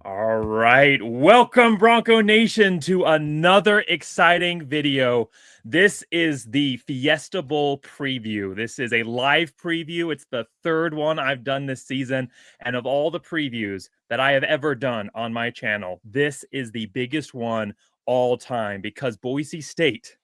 All right. Welcome, Bronco Nation, to another exciting video. This is the Fiesta Bowl preview. This is a live preview. It's the third one I've done this season. And of all the previews that I have ever done on my channel, this is the biggest one all time because Boise State,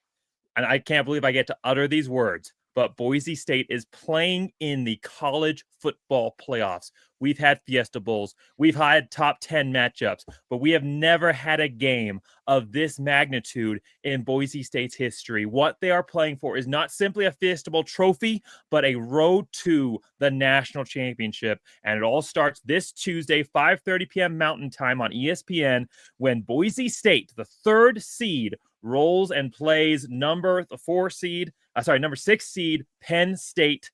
and I can't believe I get to utter these words, but Boise State is playing in the college football playoffs. We've had Fiesta Bowls. We've had top 10 matchups, but we have never had a game of this magnitude in Boise State's history. What they are playing for is not simply a Fiesta Bowl trophy, but a road to the national championship. And it all starts this Tuesday, 5:30 p.m. Mountain Time on ESPN, when Boise State, the third seed, rolls and plays number 6 seed Penn State.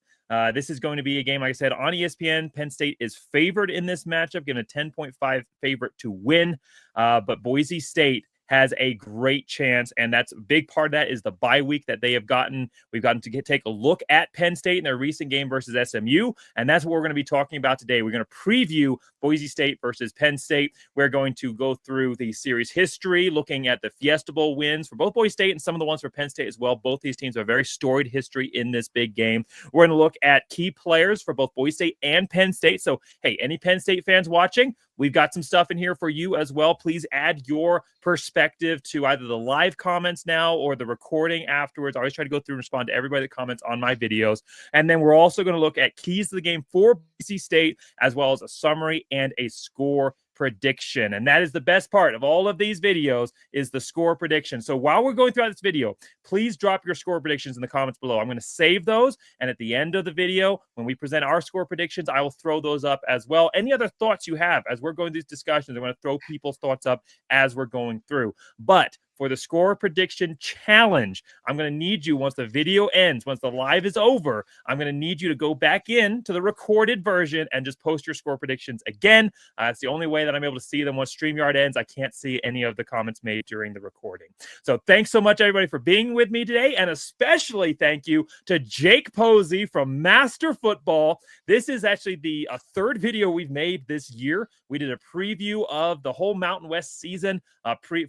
This is going to be a game, like I said, on ESPN. Penn State is favored in this matchup, given a 10.5 favorite to win. But Boise State has a great chance, and that's a big part of that is the bye week that they have gotten. We've gotten to take a look at Penn State in their recent game versus SMU, and that's what we're going to be talking about today. We're going to preview Boise State versus Penn State. We're going to go through the series history, looking at the Fiesta Bowl wins for both Boise State and some of the ones for Penn State as well. Both these teams have a very storied history in this big game. We're going to look at key players for both Boise State and Penn State. So, hey, any Penn State fans watching, we've got some stuff in here for you as well. Please add your perspective to either the live comments now or the recording afterwards. I always try to go through and respond to everybody that comments on my videos. And then we're also going to look at keys to the game for Boise State, as well as a summary and a score prediction. And that is the best part of all of these videos, is the score prediction. So while we're going throughout this video, please drop your score predictions in the comments below. I'm going to save those, and at the end of the video, when we present our score predictions, I will throw those up as well. Any other thoughts you have as we're going through these discussions, I'm going to throw people's thoughts up as we're going through. But for the score prediction challenge, I'm going to need you, once the video ends, once the live is over, I'm going to need you to go back in to the recorded version and just post your score predictions again. It's the only way that I'm able to see them. Once StreamYard ends, I can't see any of the comments made during the recording. So thanks so much, everybody, for being with me today, and especially thank you to Jake Posey from Master Football. This is actually the third video we've made this year. We did a preview of the whole Mountain West season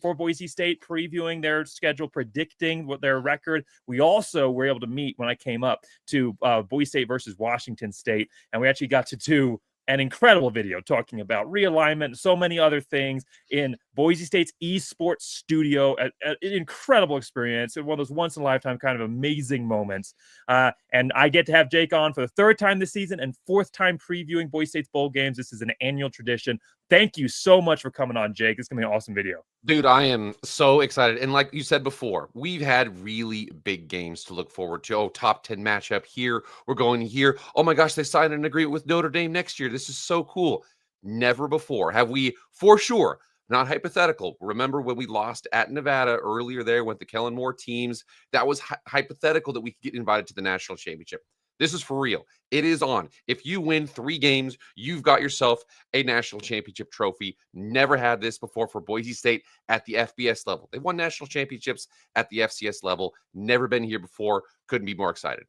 for Boise State, previewing their schedule, predicting what their record. We also were able to meet when I came up to Boise State versus Washington State, and we actually got to do an incredible video talking about realignment and so many other things in Boise State's esports studio. An incredible experience, and one of those once-in-a-lifetime kind of amazing moments. And I get to have Jake on for the third time this season and fourth time previewing Boise State's bowl games. This is an annual tradition. Thank you so much for coming on, Jake. It's going to be an awesome video. Dude, I am so excited. And like you said before, we've had really big games to look forward to. Oh, top 10 matchup here. We're going here. Oh my gosh, they signed an agreement with Notre Dame next year. This is so cool. Never before have we, for sure, not hypothetical. Remember when we lost at Nevada earlier there with the Kellen Moore teams? That was hypothetical that we could get invited to the national championship. This is for real. It is on. If you win 3 games, you've got yourself a national championship trophy. Never had this before for Boise State at the FBS level. They've won national championships at the FCS level. Never been here before. Couldn't be more excited.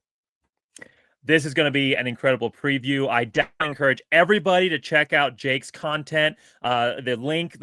This is going to be an incredible preview. I definitely encourage everybody to check out Jake's content. The link,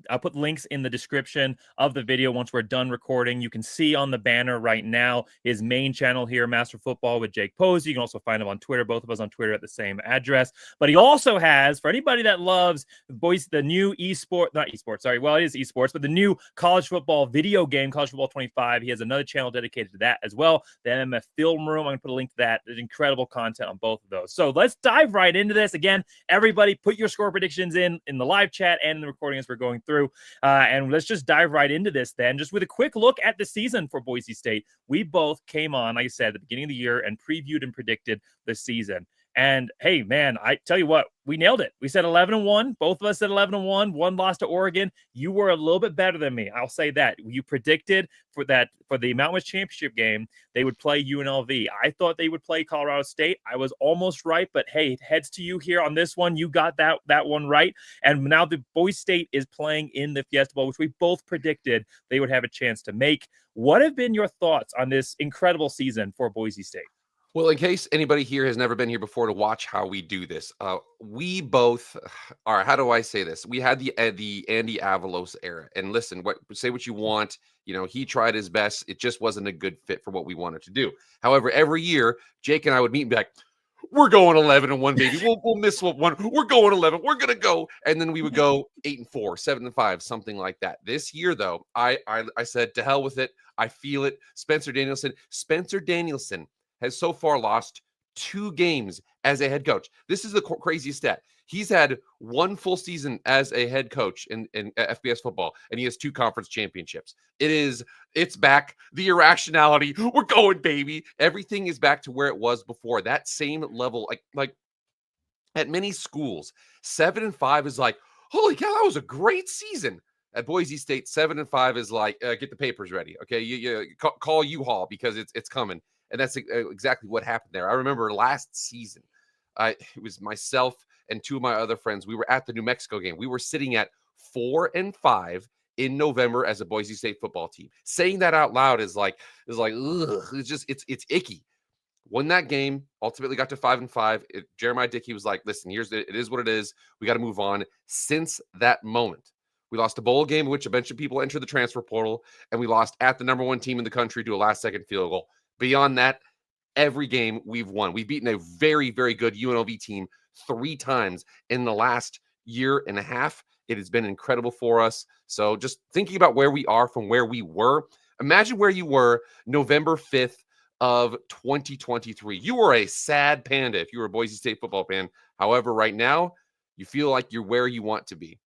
I'll put links in the description of the video once we're done recording. You can see on the banner right now his main channel here, Master Football with Jake Posey. You can also find him on Twitter, both of us on Twitter at the same address. But he also has, for anybody that loves the new it is esports, but the new college football video game, College Football 25. He has another channel dedicated to that as well. The MF Film Room, I'm going to put a link to that. There's incredible content on both of those. So let's dive right into this. Again, everybody put your score predictions in the live chat and in the recording as we're going through. And let's just dive right into this then, just with a quick look at the season for Boise State. We both came on, like I said, at the beginning of the year and previewed and predicted the season. And hey, man, I tell you what, we nailed it. We said 11-1. Both of us said 11-1. One lost to Oregon. You were a little bit better than me. I'll say that. You predicted for the Mountain West Championship game, they would play UNLV. I thought they would play Colorado State. I was almost right, but hey, heads to you here on this one. You got that one right. And now the Boise State is playing in the Fiesta Bowl, which we both predicted they would have a chance to make. What have been your thoughts on this incredible season for Boise State? Well, in case anybody here has never been here before to watch how we do this, we both are. How do I say this? We had the Andy Avalos era, and listen, say what you want. He tried his best. It just wasn't a good fit for what we wanted to do. However, every year, Jake and I would meet and be like, "We're going 11-1, baby. We'll miss one. We're going 11. We're gonna go," and then we would go 8-4, 7-5, something like that. This year, though, I said to hell with it. I feel it. Spencer Danielson has so far lost 2 games as a head coach. This is the craziest stat. He's had 1 full season as a head coach in FBS football, and he has 2 conference championships. It's back. The irrationality. We're going, baby. Everything is back to where it was before. That same level, like at many schools, 7-5 is like, holy cow, that was a great season. At Boise State, 7-5 is like, get the papers ready. Okay, you call U-Haul because it's coming. And that's exactly what happened there. I remember last season, it was myself and 2 of my other friends. We were at the New Mexico game. We were sitting at 4-5 in November as a Boise State football team. Saying that out loud is like, ugh, it's icky. Won that game, ultimately got to 5-5. Jeremiah Dickey was like, listen, it is what it is. We got to move on. Since that moment, we lost a bowl game in which a bunch of people entered the transfer portal, and we lost at the number 1 team in the country to a last-second field goal. Beyond that, every game we've won. We've beaten a very, very good UNLV team 3 times in the last year and a half. It has been incredible for us. So just thinking about where we are from where we were, imagine where you were November 5th of 2023. You were a sad panda if you were a Boise State football fan. However, right now, you feel like you're where you want to be.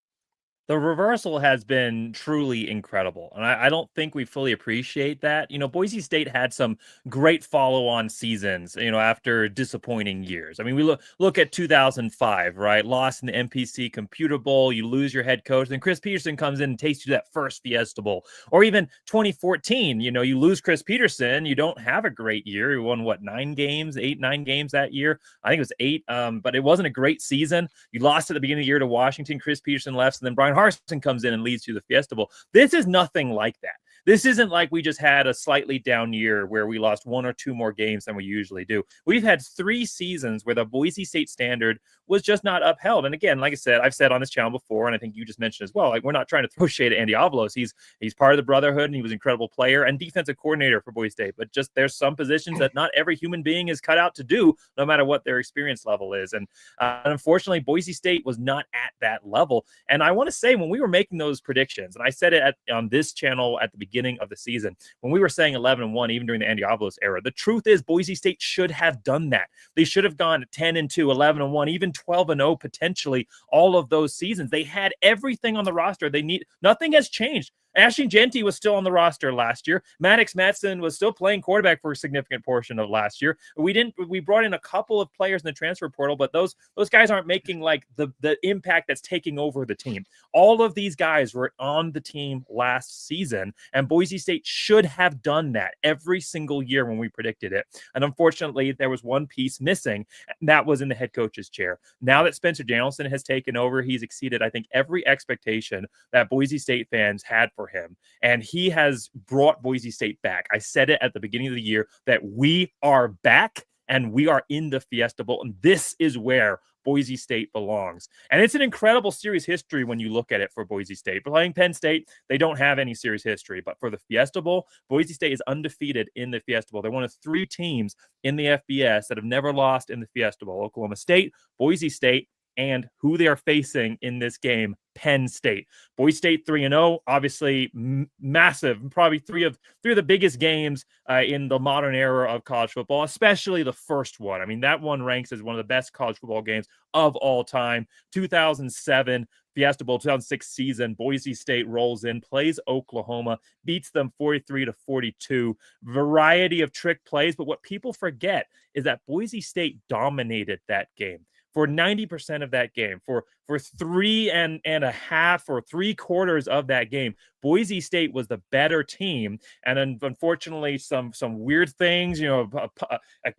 The reversal has been truly incredible, and I don't think we fully appreciate that. Boise State had some great follow-on seasons, after disappointing years. I mean, we look at 2005, right? Lost in the MPC Computer Bowl, you lose your head coach, then Chris Peterson comes in and takes you to that first Fiesta Bowl. Or even 2014, you lose Chris Peterson, you don't have a great year. You won, 9 games that year? I think it was 8, but it wasn't a great season. You lost at the beginning of the year to Washington. Chris Peterson left, and then Brian Harsin comes in and leads you to the Fiesta Bowl. This is nothing like that. This isn't like we just had a slightly down year where we lost 1 or 2 more games than we usually do. We've had 3 seasons where the Boise State standard was just not upheld. And again, like I said, I've said on this channel before, and I think you just mentioned as well, like, we're not trying to throw shade at Andy Avalos. He's part of the brotherhood, and he was an incredible player and defensive coordinator for Boise State. But just there's some positions that not every human being is cut out to do, no matter what their experience level is. And unfortunately, Boise State was not at that level. And I want to say, when we were making those predictions, and I said it on this channel at the beginning of the season, when we were saying 11-1, even during the Andy Avalos era, the truth is Boise State should have done that. They should have gone 10-2, 11-1, even 12-0 potentially. All of those seasons, they had everything on the roster they need. Nothing has changed. Ashton Jeanty was still on the roster last year. Maddox Matson was still playing quarterback for a significant portion of last year. We brought in a couple of players in the transfer portal, but those guys aren't making like the impact that's taking over the team. All of these guys were on the team last season, and Boise State should have done that every single year when we predicted it. And unfortunately, there was one piece missing, and that was in the head coach's chair. Now that Spencer Danielson has taken over, he's exceeded, I think, every expectation that Boise State fans had for him, and he has brought Boise State back. I said it at the beginning of the year that we are back and we are in the Fiesta Bowl, and this is where Boise State belongs. And it's an incredible series history when you look at it for Boise State. Playing Penn State, they don't have any series history, but for the Fiesta Bowl, Boise State is undefeated in the Fiesta Bowl. They're one of 3 teams in the FBS that have never lost in the Fiesta Bowl: Oklahoma State, Boise State, and who they are facing in this game, Penn State. Boise State 3-0, obviously massive, probably three of the biggest games in the modern era of college football, especially the first one. I mean, that one ranks as one of the best college football games of all time. 2007 Fiesta Bowl, 2006 season, Boise State rolls in, plays Oklahoma, beats them 43-42. Variety of trick plays, but what people forget is that Boise State dominated that game. For 90% of that game, for 3.5 or 3/4 of that game, Boise State was the better team. And unfortunately, some weird things, a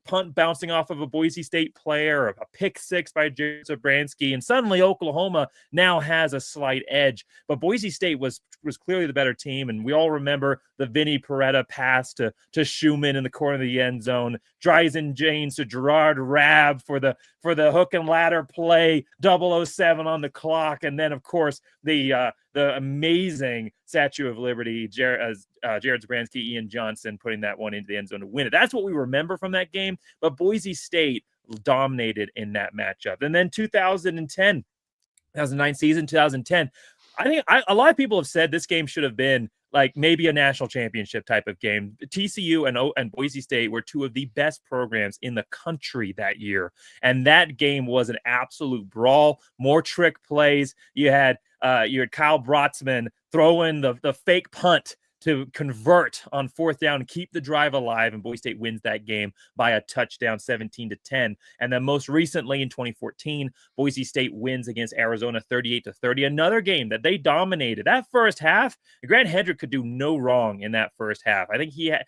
punt bouncing off of a Boise State player, a pick six by Jared Zabransky, and suddenly Oklahoma now has a slight edge. But Boise State was clearly the better team, and we all remember the Vinny Peretta pass to Schumann in the corner of the end zone, Dryzen James to Gerard Rabb for the hook and ladder play, 007 on the clock, and then of course the amazing Statue of Liberty, Jared Zabransky, Ian Johnson putting that one into the end zone to win it. That's what we remember from that game. But Boise State dominated in that matchup. And then 2009 season, 2010. I think a lot of people have said this game should have been like maybe a national championship type of game. TCU and Boise State were two of the best programs in the country that year. And that game was an absolute brawl, more trick plays. You had Kyle Brotzman throwing the fake punt to convert on fourth down and keep the drive alive, and Boise State wins that game by a touchdown, 17-10. And then most recently in 2014, Boise State wins against Arizona 38-30, another game that they dominated. That first half, Grant Hedrick could do no wrong in that first half. I think I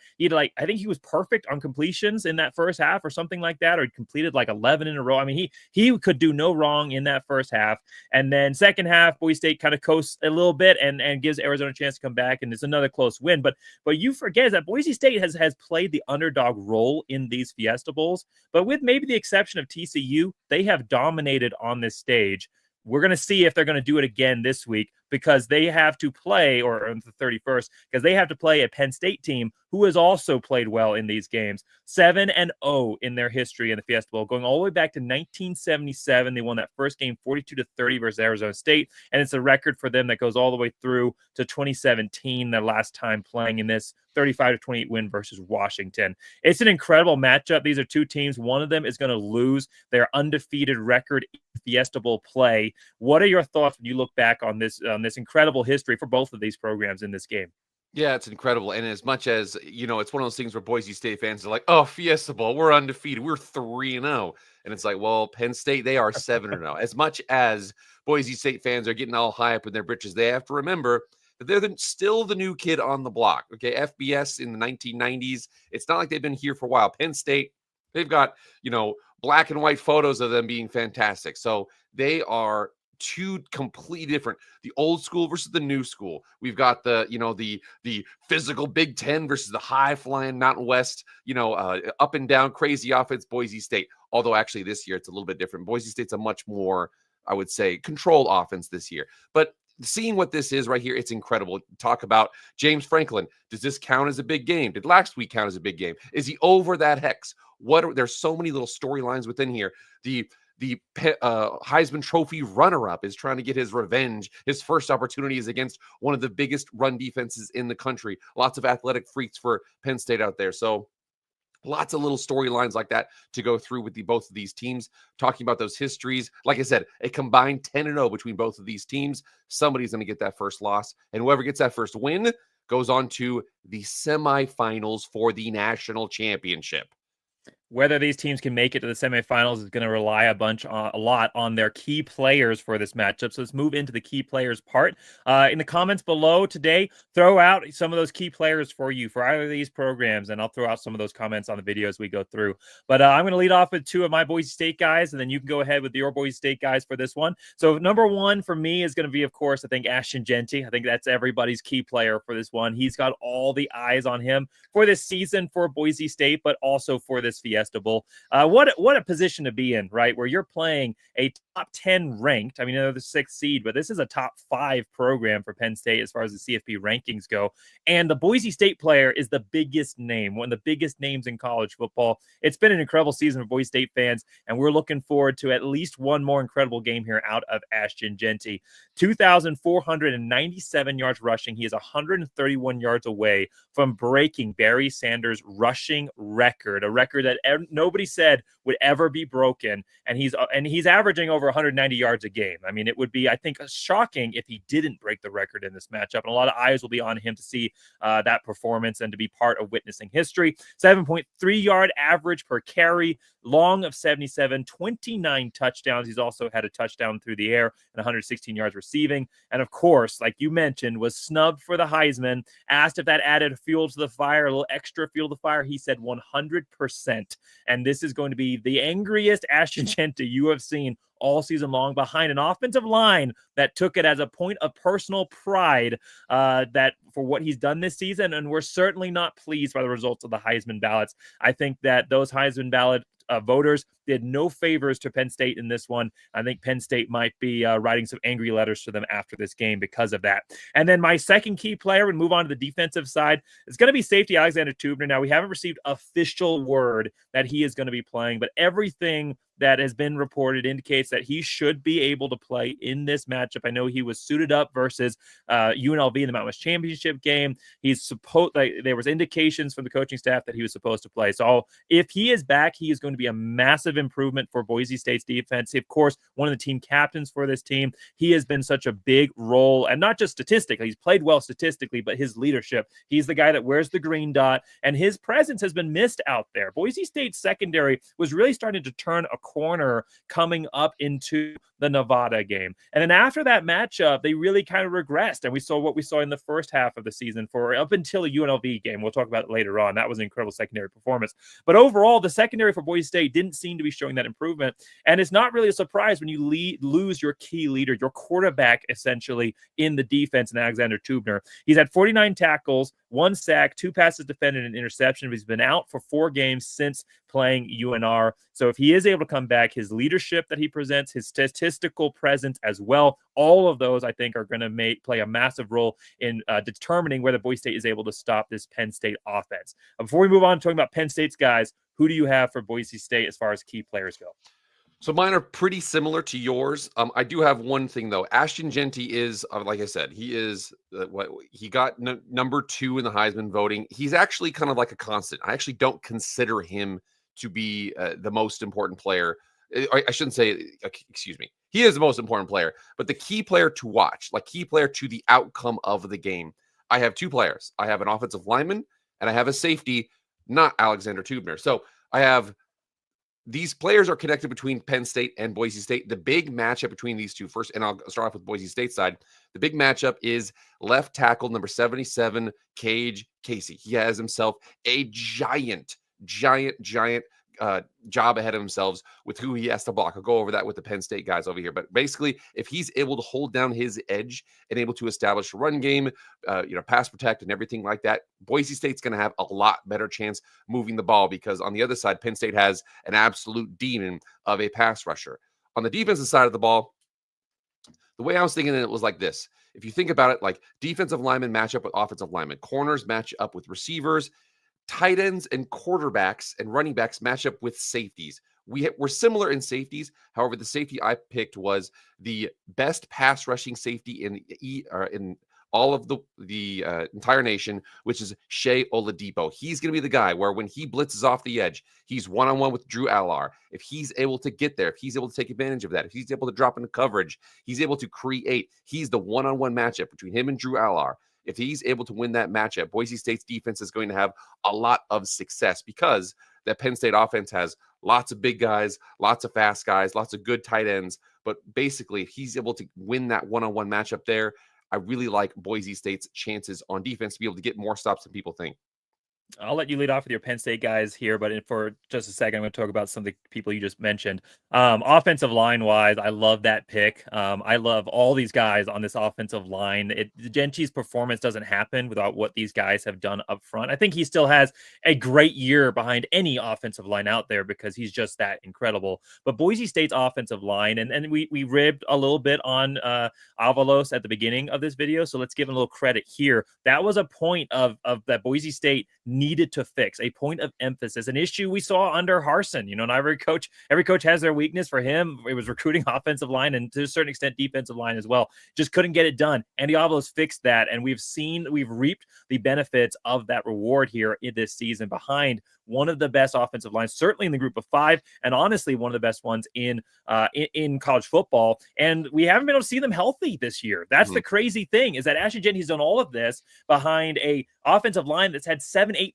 think he was perfect on completions in that first half or something like that, or he completed like 11 in a row. I mean, he could do no wrong in that first half. And then second half, Boise State kind of coasts a little bit and gives Arizona a chance to come back, and it's another close win. But you forget that Boise State has played the underdog role in these Fiesta Bowls, but with maybe the exception of TCU, they have dominated on this stage. We're going to see if they're going to do it again this week, because they have to play, or on the 31st, because they have to play a Penn State team who has also played well in these games. 7-0 in their history in the Fiesta Bowl, going all the way back to 1977. They won that first game 42-30 versus Arizona State, and it's a record for them that goes all the way through to 2017, their last time playing in this 35-28 win versus Washington. It's an incredible matchup. These are two teams. One of them is going to lose their undefeated record in Fiesta Bowl play. What are your thoughts when you look back on this incredible history for both of these programs in this game? Yeah, it's incredible. And as much as, it's one of those things where Boise State fans are like, oh, Fiesta Bowl, we're undefeated. We're 3-0. And it's like, well, Penn State, they are 7-0. As much as Boise State fans are getting all high up in their britches, they have to remember that they're still the new kid on the block. Okay, FBS in the 1990s, it's not like they've been here for a while. Penn State, they've got, black and white photos of them being fantastic. So they are two completely different, the old school versus the new school. We've got the physical Big Ten versus the high flying Mountain West, up and down crazy offense, Boise State. Although actually this year it's a little bit different. Boise State's a much more, I would say, controlled offense this year. But seeing what this is right here, it's incredible. Talk about James Franklin. Does this count as a big game? Did last week count as a big game? Is he over that hex? There's so many little storylines within here. The Heisman Trophy runner-up is trying to get his revenge. His first opportunity is against one of the biggest run defenses in the country. Lots of athletic freaks for Penn State out there. So lots of little storylines like that to go through with both of these teams, talking about those histories. Like I said, a combined 10-0 between both of these teams. Somebody's going to get that first loss, and whoever gets that first win goes on to the semifinals for the national championship. Whether these teams can make it to the semifinals is going to rely a lot on their key players for this matchup. So let's move into the key players part. In the comments below today, throw out some of those key players for you for either of these programs, and I'll throw out some of those comments on the video as we go through. But I'm going to lead off with two of my Boise State guys, and then you can go ahead with your Boise State guys for this one. So number one for me is going to be, of course, I think Ashton Jeanty. I think that's everybody's key player for this one. He's got all the eyes on him for this season for Boise State, but also for this Fiesta Bowl. What a position to be in, right? Where you're playing a top 10 ranked, I mean, they're the 6th seed, but this is a top 5 program for Penn State as far as the CFP rankings go. And the Boise State player is the biggest name, one of the biggest names in college football. It's been an incredible season for Boise State fans, and we're looking forward to at least one more incredible game here out of Ashton Jeanty. 2,497 yards rushing. He is 131 yards away from breaking Barry Sanders' rushing record, a record that nobody said would ever be broken, and he's averaging over 190 yards a game. I mean, it would be, I think, shocking if he didn't break the record in this matchup, and a lot of eyes will be on him to see that performance and to be part of witnessing history. 7.3 yard average per carry, long of 77, 29 touchdowns. He's also had a touchdown through the air and 116 yards receiving. And of course, like you mentioned, was snubbed for the Heisman. Asked if that added fuel to the fire, a little extra fuel to the fire. He said 100%. And this is going to be the angriest Ashton Jeanty you have seen all season long, behind an offensive line that took it as a point of personal pride that for what he's done this season. And we're certainly not pleased by the results of the Heisman ballots. I think that those Heisman ballot voters did no favors to Penn State in this one. I think Penn State might be writing some angry letters to them after this game because of that. And then my second key player, we move on to the defensive side, is going to be safety Alexander Tubner. Now, we haven't received official word that he is going to be playing, but everything that has been reported indicates that he should be able to play in this matchup. I know he was suited up versus UNLV in the Mountain West Championship game. He's supposed, there was indications from the coaching staff that he was supposed to play. So if he is back, he is going to be a massive improvement for Boise State's defense. Of course, one of the team captains for this team. He has been such a big role, and not just statistically, he's played well statistically, but his leadership. He's the guy that wears the green dot, and his presence has been missed out there. Boise State's secondary was really starting to turn a corner coming up into the Nevada game. And then after that matchup, they really kind of regressed. And we saw what we saw in the first half of the season for up until the UNLV game. We'll talk about it later on. That was an incredible secondary performance. But overall, the secondary for Boise State didn't seem to be showing that improvement. And it's not really a surprise when you lose your key leader, your quarterback, essentially, in the defense, in Alexander Tubner. He's had 49 tackles, 1 sack, 2 passes defended, and an interception. But he's been out for 4 games since playing UNR. So if he is able to come back, his leadership that he presents, his statistical presence as well, all of those, I think, are going to play a massive role in determining whether Boise State is able to stop this Penn State offense. Before we move on to talking about Penn State's guys, who do you have for Boise State as far as key players go? So mine are pretty similar to yours. I do have one thing, though. Ashton Jeanty is, like I said, he is he got number 2 in the Heisman voting. He's actually kind of like a constant. I actually don't consider him to be the most important player. I shouldn't say, excuse me. He is the most important player, but the key player to watch, like key player to the outcome of the game. I have 2 players. I have an offensive lineman and I have a safety, not Alexander Tubner. So I have these players are connected between Penn State and Boise State. The big matchup between these two first, and I'll start off with Boise State side. The big matchup is left tackle number 77, Cage Casey. He has himself a giant job ahead of himself with who he has to block. I'll go over that with the Penn State guys over here. But basically, if he's able to hold down his edge and able to establish a run game, pass protect and everything like that, Boise State's going to have a lot better chance moving the ball because on the other side, Penn State has an absolute demon of a pass rusher. On the defensive side of the ball, the way I was thinking it was like this. If you think about it, like defensive linemen match up with offensive linemen, corners match up with receivers, tight ends and quarterbacks and running backs match up with safeties. We're similar in safeties. However, the safety I picked was the best pass rushing safety in all of the entire nation, which is Shea Oladipo. He's going to be the guy where when he blitzes off the edge, he's one-on-one with Drew Allar. If he's able to get there, if he's able to take advantage of that, if he's able to drop into coverage, he's able to create. He's the one-on-one matchup between him and Drew Allar. If he's able to win that matchup, Boise State's defense is going to have a lot of success because that Penn State offense has lots of big guys, lots of fast guys, lots of good tight ends. But basically, if he's able to win that one-on-one matchup there, I really like Boise State's chances on defense to be able to get more stops than people think. I'll let you lead off with your Penn State guys here, but for just a second, I'm going to talk about some of the people you just mentioned. Offensive line-wise, I love that pick. I love all these guys on this offensive line. Jeanty's performance doesn't happen without what these guys have done up front. I think he still has a great year behind any offensive line out there because he's just that incredible. But Boise State's offensive line, and we ribbed a little bit on Avalos at the beginning of this video, so let's give him a little credit here. That was a point of that Boise State needed to fix, a point of emphasis, an issue we saw under Harsin. And every coach has their weakness. For him, it was recruiting offensive line and to a certain extent defensive line as well. Just couldn't get it done. Andy Avalos fixed that, and we've reaped the benefits of that reward here in this season behind one of the best offensive lines, certainly in the group of 5, and honestly one of the best ones in college football. And we haven't been able to see them healthy this year. That's the crazy thing, is that Ashton Jeanty's done all of this behind a offensive line that's had 7-8+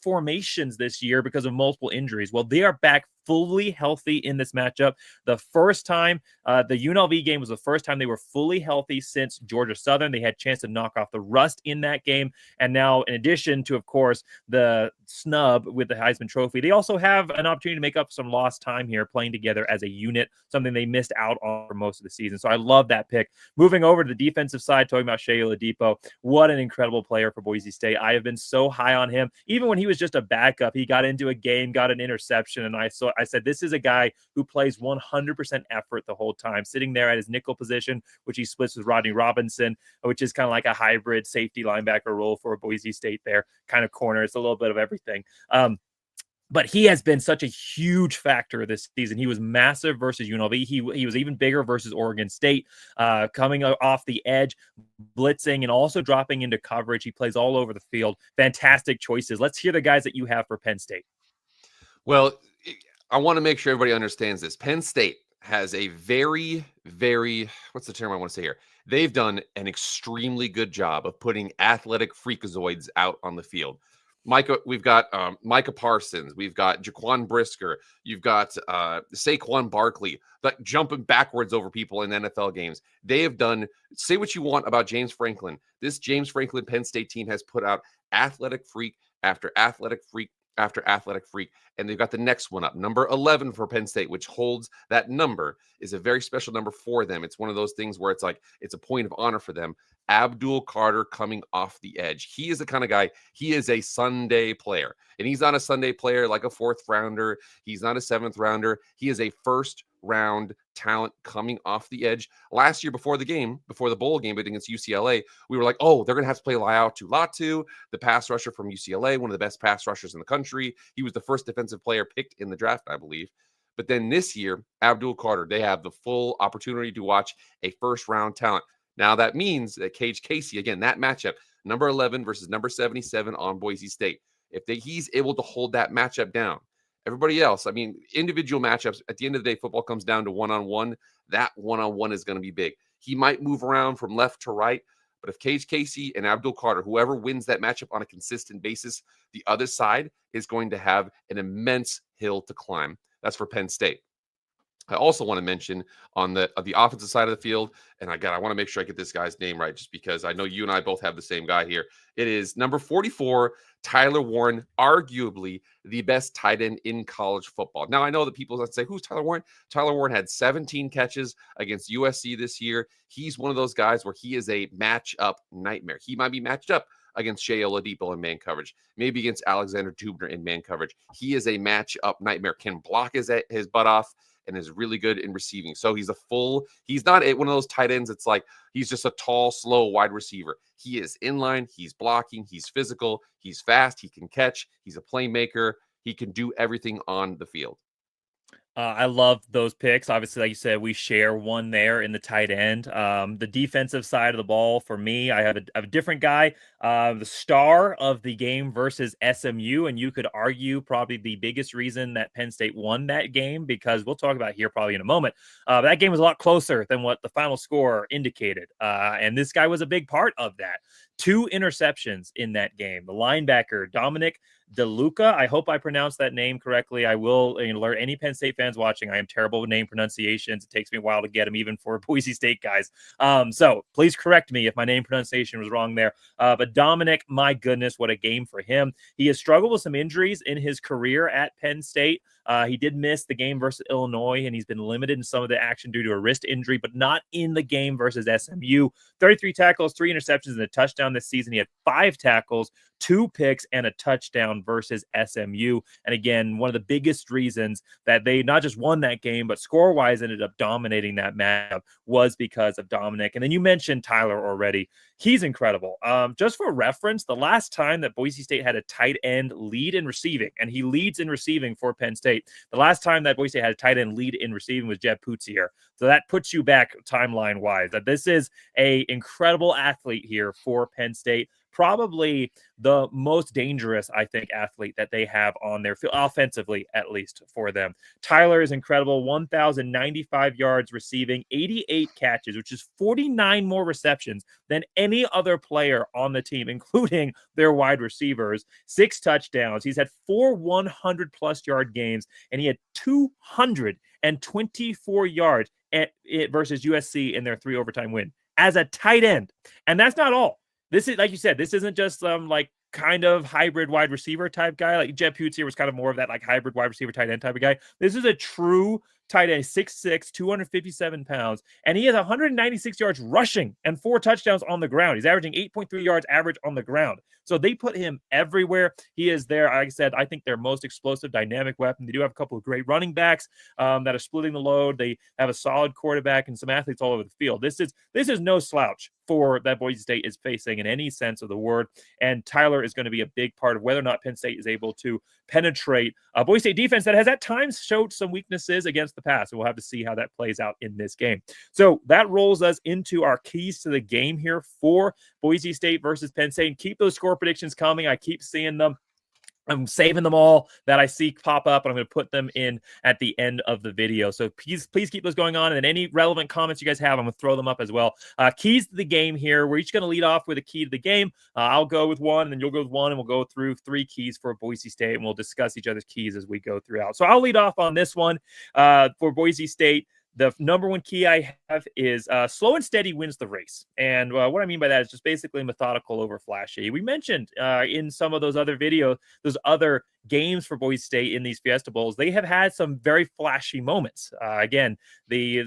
formations this year because of multiple injuries. Well, they are back fully healthy in this matchup. The first time, the UNLV game was the first time they were fully healthy since Georgia Southern. They had a chance to knock off the rust in that game. And now, in addition to, of course, the snub with the Heisman Trophy, they also have an opportunity to make up some lost time here playing together as a unit, something they missed out on for most of the season. So I love that pick. Moving over to the defensive side, talking about Shea Oladipo, what an incredible player for Boise State. I have been so high on him. Even when he was just a backup, he got into a game, got an interception, and I said, this is a guy who plays 100% effort the whole time, sitting there at his nickel position, which he splits with Rodney Robinson, which is kind of like a hybrid safety linebacker role for Boise State there, kind of corner. It's a little bit of everything. But he has been such a huge factor this season. He was massive versus UNLV. He was even bigger versus Oregon State, coming off the edge, blitzing, and also dropping into coverage. He plays all over the field. Fantastic choices. Let's hear the guys that you have for Penn State. Well, I want to make sure everybody understands this. Penn State has a very, very, what's the term I want to say here? They've done an extremely good job of putting athletic freakazoids out on the field. We've got Micah Parsons, we've got Jaquan Brisker, you've got Saquon Barkley, like jumping backwards over people in NFL games. They have done, say what you want about James Franklin. This James Franklin Penn State team has put out athletic freak after athletic freak after athletic freak. And they've got the next one up, number 11 for Penn State, which holds that number, is a very special number for them. It's one of those things where it's like, it's a point of honor for them. Abdul Carter coming off the edge. He is the kind of guy, he is a Sunday player. And he's not a Sunday player like a fourth rounder. He's not a seventh rounder. He is a first round talent coming off the edge. Last year before the bowl game against UCLA, we were like, oh, they're going to have to play Latu, the pass rusher from UCLA, one of the best pass rushers in the country. He was the first defensive player picked in the draft, I believe. But then this year, Abdul Carter, they have the full opportunity to watch a first round talent. Now that means that Cage Casey, again, that matchup, number 11 versus number 77 on Boise State. If he's able to hold that matchup down, everybody else, I mean, individual matchups, at the end of the day, football comes down to one-on-one. That one-on-one is going to be big. He might move around from left to right, but if Cage Casey and Abdul Carter, whoever wins that matchup on a consistent basis, the other side is going to have an immense hill to climb. That's for Penn State. I also want to mention on the offensive side of the field, and I want to make sure I get this guy's name right, just because I know you and I both have the same guy here. It is number 44, Tyler Warren, arguably the best tight end in college football. Now, I know that people say, who's Tyler Warren? Tyler Warren had 17 catches against USC this year. He's one of those guys where he is a matchup nightmare. He might be matched up against Shea Oladipo in man coverage, maybe against Alexander Dubner in man coverage. He is a matchup nightmare, can block his butt off, and is really good in receiving. So he's not one of those tight ends. It's like he's just a tall, slow wide receiver. He is inline, he's blocking, he's physical, he's fast, he can catch, he's a playmaker. He can do everything on the field. I love those picks. Obviously, like you said, we share one there in the tight end. The defensive side of the ball, for me, I have a different guy. The star of the game versus SMU, and you could argue probably the biggest reason that Penn State won that game, because we'll talk about here probably in a moment. That game was a lot closer than what the final score indicated, and this guy was a big part of that. 2 interceptions in that game. The linebacker, Dominic DeLuca. I hope I pronounced that name correctly. I will alert any Penn State fans watching. I am terrible with name pronunciations. It takes me a while to get them, even for Boise State guys. So please correct me if my name pronunciation was wrong there. But Dominic, my goodness, what a game for him. He has struggled with some injuries in his career at Penn State. He did miss the game versus Illinois, and he's been limited in some of the action due to a wrist injury, but not in the game versus SMU. 33 tackles, 3 interceptions, and a touchdown this season. He had 5 tackles, 2 picks, and a touchdown versus SMU. And again, one of the biggest reasons that they not just won that game, but score-wise ended up dominating that matchup was because of Dominic. And then you mentioned Tyler already. He's incredible. Just for reference, the last time that Boise State had a tight end lead in receiving, and he leads in receiving for Penn State, the last time that Boise State had a tight end lead in receiving was Jeb Putsier. So that puts you back timeline wise. That this is a incredible athlete here for Penn State. Probably the most dangerous, I think, athlete that they have on their field, offensively, at least for them. Tyler is incredible. 1,095 yards receiving, 88 catches, which is 49 more receptions than any other player on the team, including their wide receivers. 6 touchdowns. He's had 4 100-plus yard games, and he had 224 yards versus USC in their 3 overtime win as a tight end. And that's not all. This is, like you said, this isn't just some like kind of hybrid wide receiver type guy. Like Jeb Hughes here was kind of more of that like hybrid wide receiver tight end type of guy. This is a true tight end, 6'6", 257 pounds, and he has 196 yards rushing and 4 touchdowns on the ground. He's averaging 8.3 yards average on the ground. So they put him everywhere. He is there. Like I said, I think their most explosive, dynamic weapon. They do have a couple of great running backs that are splitting the load. They have a solid quarterback and some athletes all over the field. This is no slouch for that Boise State is facing in any sense of the word. And Tyler is going to be a big part of whether or not Penn State is able to penetrate a Boise State defense that has at times showed some weaknesses against the pass. And we'll have to see how that plays out in this game. So that rolls us into our keys to the game here for Boise State versus Penn State. And keep those score predictions coming. I keep seeing them. I'm saving them all that I see pop up, and I'm going to put them in at the end of the video. So please keep those going on. And then any relevant comments you guys have, I'm going to throw them up as well. Keys to the game here. We're each going to lead off with a key to the game. I'll go with one, and then you'll go with one, and we'll go through 3 keys for Boise State, and we'll discuss each other's keys as we go throughout. So I'll lead off on this one for Boise State. The number one key I have is slow and steady wins the race. And what I mean by that is just basically methodical over flashy. We mentioned in some of those other videos, those other games for Boise State in these Fiesta Bowls, they have had some very flashy moments. Again, the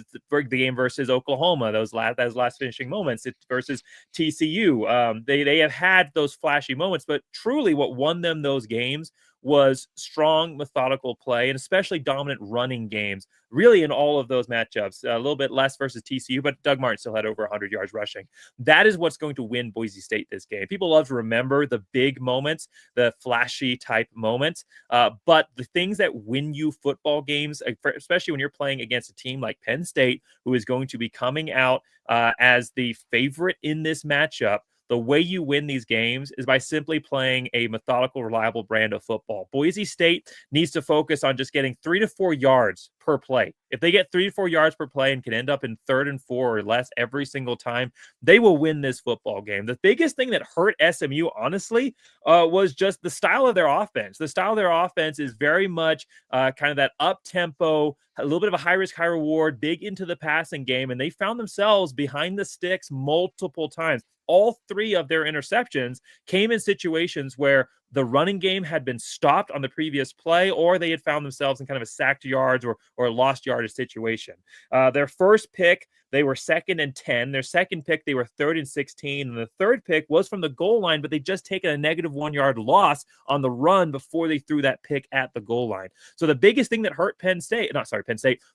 game versus Oklahoma, those last finishing moments versus TCU. They have had those flashy moments, but truly what won them those games was strong, methodical play, and especially dominant running games, really in all of those matchups. A little bit less versus TCU, but Doug Martin still had over 100 yards rushing. That is what's going to win Boise State this game. People love to remember the big moments, the flashy type moments, but the things that win you football games, especially when you're playing against a team like Penn State, who is going to be coming out as the favorite in this matchup, the way you win these games is by simply playing a methodical, reliable brand of football. Boise State needs to focus on just getting 3 to 4 yards per play. If they get 3 to 4 yards per play and can end up in 3rd and 4 or less every single time, they will win this football game. The biggest thing that hurt SMU, honestly, was just the style of their offense. The style of their offense is very much kind of that up-tempo, a little bit of a high-risk, high-reward, big into the passing game, and they found themselves behind the sticks multiple times. All 3 of their interceptions came in situations where the running game had been stopped on the previous play, or they had found themselves in kind of a sacked yards or lost yardage situation. Their first pick, they were 2nd and 10. Their second pick, they were 3rd and 16. And the third pick was from the goal line, but they just taken a negative -1-yard loss on the run before they threw that pick at the goal line. So the biggest thing that hurt Penn State,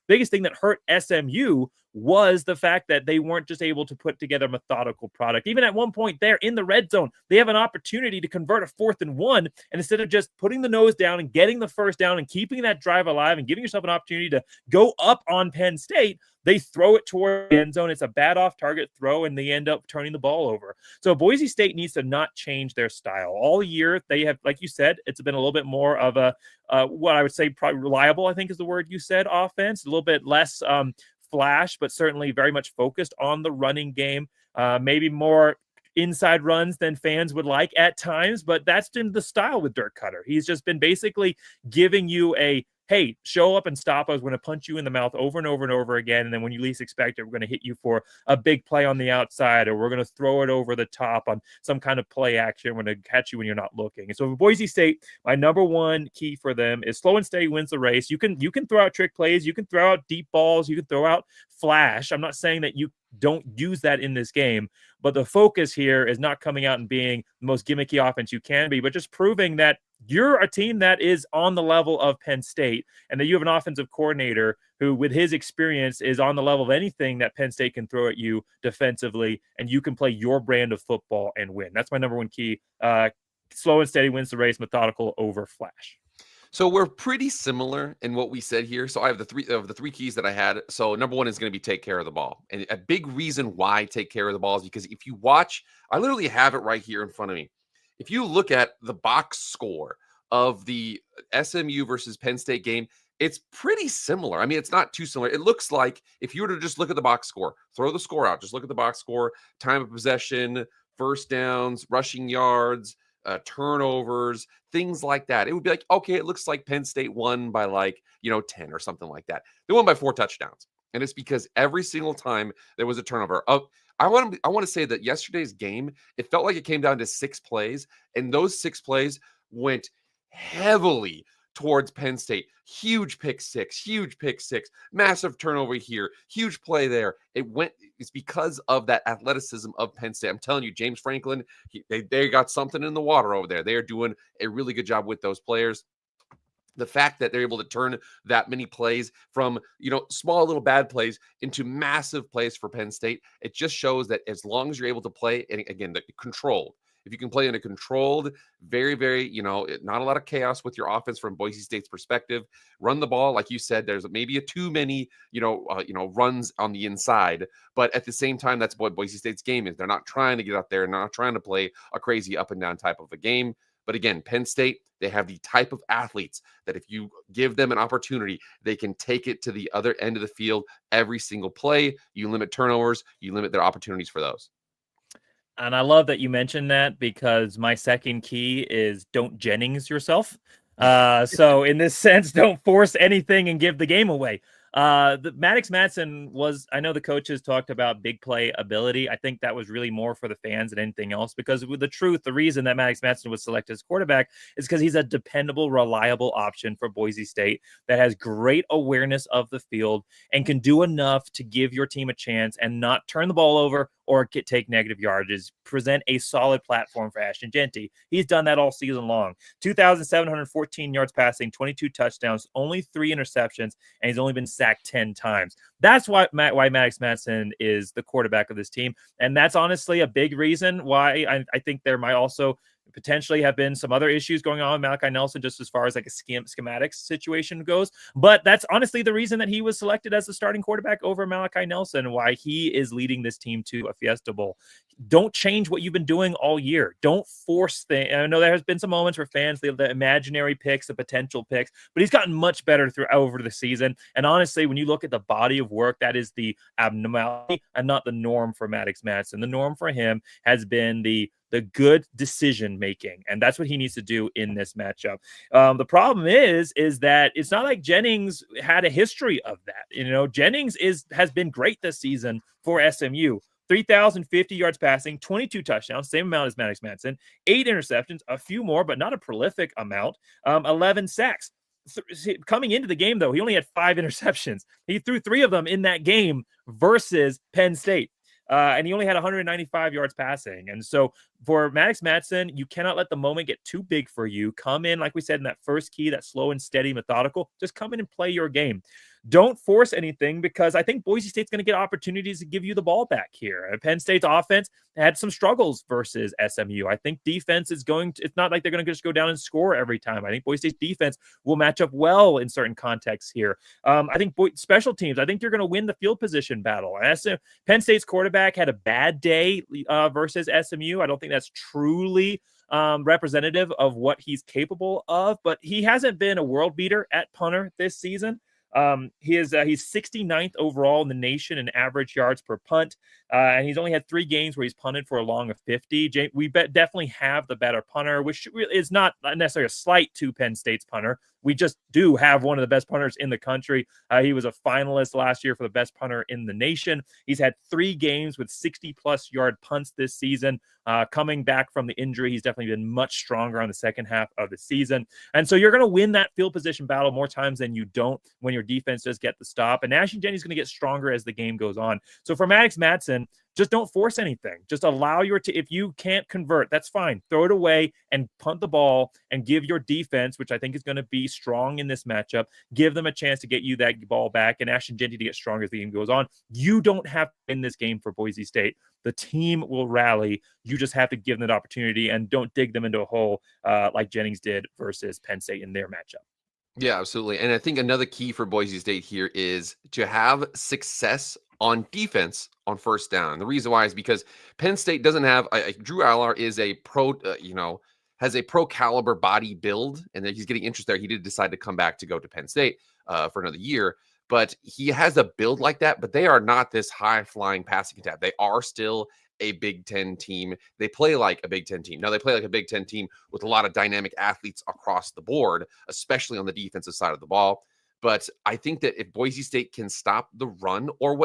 biggest thing that hurt SMU was the fact that they weren't just able to put together a methodical product. Even at one point there in the red zone, they have an opportunity to convert a 4th and 1. And instead of just putting the nose down and getting the first down and keeping that drive alive and giving yourself an opportunity to go up on Penn State, they throw it toward the end zone. It's a bad off-target throw, and they end up turning the ball over. So Boise State needs to not change their style. All year, they have, like you said, it's been a little bit more of a, what I would say probably reliable, I think is the word you said, offense. A little bit less flash, but certainly very much focused on the running game. Maybe more inside runs than fans would like at times, but that's been the style with Dirk Cutter. He's just been basically giving you a, hey, show up and stop us. We're going to punch you in the mouth over and over and over again. And then when you least expect it, we're going to hit you for a big play on the outside, or we're going to throw it over the top on some kind of play action. We're going to catch you when you're not looking. And so for Boise State, my number one key for them is slow and steady wins the race. You can throw out trick plays. You can throw out deep balls. You can throw out flash. I'm not saying that you don't use that in this game, but the focus here is not coming out and being the most gimmicky offense you can be, but just proving that you're a team that is on the level of Penn State, and that you have an offensive coordinator who, with his experience, is on the level of anything that Penn State can throw at you defensively, and you can play your brand of football and win. That's my number one key. Slow and steady wins the race, methodical over flash. So we're pretty similar in what we said here. So I have the three keys that I had. So number one is going to be take care of the ball. And a big reason why take care of the ball is because if you watch, I literally have it right here in front of me. If you look at the box score of the SMU versus Penn State game, it's pretty similar. I mean, it's not too similar. It looks like if you were to just look at the box score, throw the score out, just look at the box score, time of possession, first downs, rushing yards, turnovers, things like that. It would be like, okay, it looks like Penn State won by 10 or something like that. They won by 4 touchdowns. And it's because every single time there was a turnover. I want to say that yesterday's game, it felt like it came down to 6 plays, and those 6 plays went heavily towards Penn State. Huge pick six, massive turnover here, huge play there. It's because of that athleticism of Penn State. I'm telling you, James Franklin, they got something in the water over there. They are doing a really good job with those players. The fact that they're able to turn that many plays from, small little bad plays into massive plays for Penn State, it just shows that as long as you're able to play, and again, the controlled, if you can play in a controlled, very, very, not a lot of chaos with your offense from Boise State's perspective, run the ball. Like you said, there's maybe too many, runs on the inside, but at the same time, that's what Boise State's game is. They're not trying to get out there, not trying to play a crazy up and down type of a game. But again, Penn State, they have the type of athletes that if you give them an opportunity, they can take it to the other end of the field every single play. You limit turnovers, you limit their opportunities for those. And I love that you mentioned that because my second key is don't Jennings yourself. So in this sense, don't force anything and give the game away. The Maddox Madsen I know the coaches talked about big play ability. I think that was really more for the fans than anything else, because with the reason that Maddox Madsen was selected as quarterback is because he's a dependable, reliable option for Boise State that has great awareness of the field and can do enough to give your team a chance and not turn the ball over or take negative yardages, present a solid platform for Ashton Jeanty. He's done that all season long. 2,714 yards passing, 22 touchdowns, only 3 interceptions, and he's only been sacked 10 times. That's why Maddox Madsen is the quarterback of this team. And that's honestly a big reason why I think there might also potentially have been some other issues going on with Malachi Nelson, just as far as like a schematics situation goes. But that's honestly the reason that he was selected as the starting quarterback over Malachi Nelson, why he is leading this team to a Fiesta Bowl. Don't change what you've been doing all year. Don't force things. I know there has been some moments where fans, the imaginary picks, the potential picks, but he's gotten much better over the season. And honestly, when you look at the body of work, that is the abnormality and not the norm for Maddox Madsen. The norm for him has been the good decision making, and that's what he needs to do in this matchup. The problem is that it's not like Jennings had a history of that. Jennings has been great this season for SMU. 3,050 yards passing, 22 touchdowns, same amount as Maddox Madsen, 8 interceptions, a few more, but not a prolific amount, 11 sacks. Coming into the game, though, he only had 5 interceptions. He threw 3 of them in that game versus Penn State. And he only had 195 yards passing. And so for Maddox Madsen, you cannot let the moment get too big for you. Come in, like we said, in that first key, that slow and steady, methodical. Just come in and play your game. Don't force anything, because I think Boise State's going to get opportunities to give you the ball back here. Penn State's offense had some struggles versus SMU. I think defense it's not like they're going to just go down and score every time. I think Boise State's defense will match up well in certain contexts here. I think special teams, I think you're going to win the field position battle. Penn State's quarterback had a bad day versus SMU. I don't think that's truly representative of what he's capable of, but he hasn't been a world beater at punter this season. He's 69th overall in the nation in average yards per punt, and he's only had 3 games where he's punted for a long of 50. We definitely have the better punter, which is not necessarily a slight to Penn State's punter. We just do have one of the best punters in the country. He was a finalist last year for the best punter in the nation. He's had 3 games with 60-plus yard punts this season. Coming back from the injury, he's definitely been much stronger on the second half of the season. And so you're going to win that field position battle more times than you don't when your defense does get the stop. And Ashton Jeanty's going to get stronger as the game goes on. So for Maddox Madsen, just don't force anything. Just allow if you can't convert, that's fine. Throw it away and punt the ball and give your defense, which I think is going to be strong in this matchup, give them a chance to get you that ball back and Ashton Jeanty to get stronger as the game goes on. You don't have to win this game for Boise State. The team will rally. You just have to give them that opportunity and don't dig them into a hole like Jennings did versus Penn State in their matchup. Yeah, absolutely. And I think another key for Boise State here is to have success on defense on first down. And the reason why is because Penn State doesn't have Drew Allar is a pro, has a pro caliber body build, and that he's getting interest there. He did decide to come back to go to Penn State for another year, but he has a build like that. But they are not this high flying passing attack. They are still a Big Ten team. They play like a Big Ten team. Now they play like a Big Ten team with a lot of dynamic athletes across the board, especially on the defensive side of the ball. But I think that if Boise State can stop the run or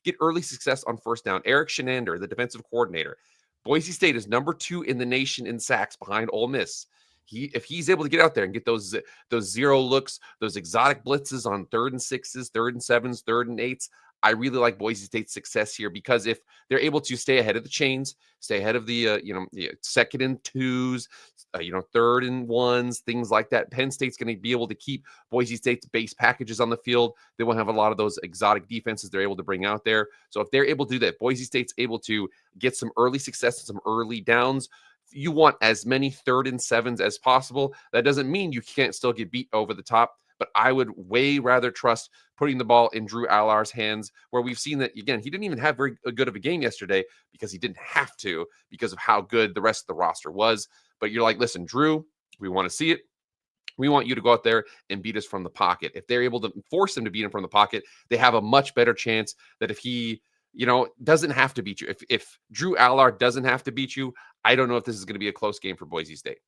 get early success on first down, Eric Shenander, the defensive coordinator, Boise State is number 2 in the nation in sacks behind Ole Miss. If he's able to get out there and get those zero looks, those exotic blitzes on 3rd and 6s, 3rd and 7s, 3rd and 8s, I really like Boise State's success here, because if they're able to stay ahead of the chains, stay ahead of the 2nd and 2s, 3rd and 1s, things like that, Penn State's going to be able to keep Boise State's base packages on the field. They won't have a lot of those exotic defenses they're able to bring out there. So if they're able to do that, Boise State's able to get some early success and some early downs. You want as many 3rd and 7s as possible. That doesn't mean you can't still get beat over the top, but I would way rather trust putting the ball in Drew Allar's hands, where we've seen that, again, he didn't even have very good of a game yesterday because he didn't have to, because of how good the rest of the roster was. But you're like, listen, Drew, we want to see it. We want you to go out there and beat us from the pocket. If they're able to force him to beat him from the pocket, they have a much better chance that if he doesn't have to beat you. If Drew Allar doesn't have to beat you, I don't know if this is going to be a close game for Boise State.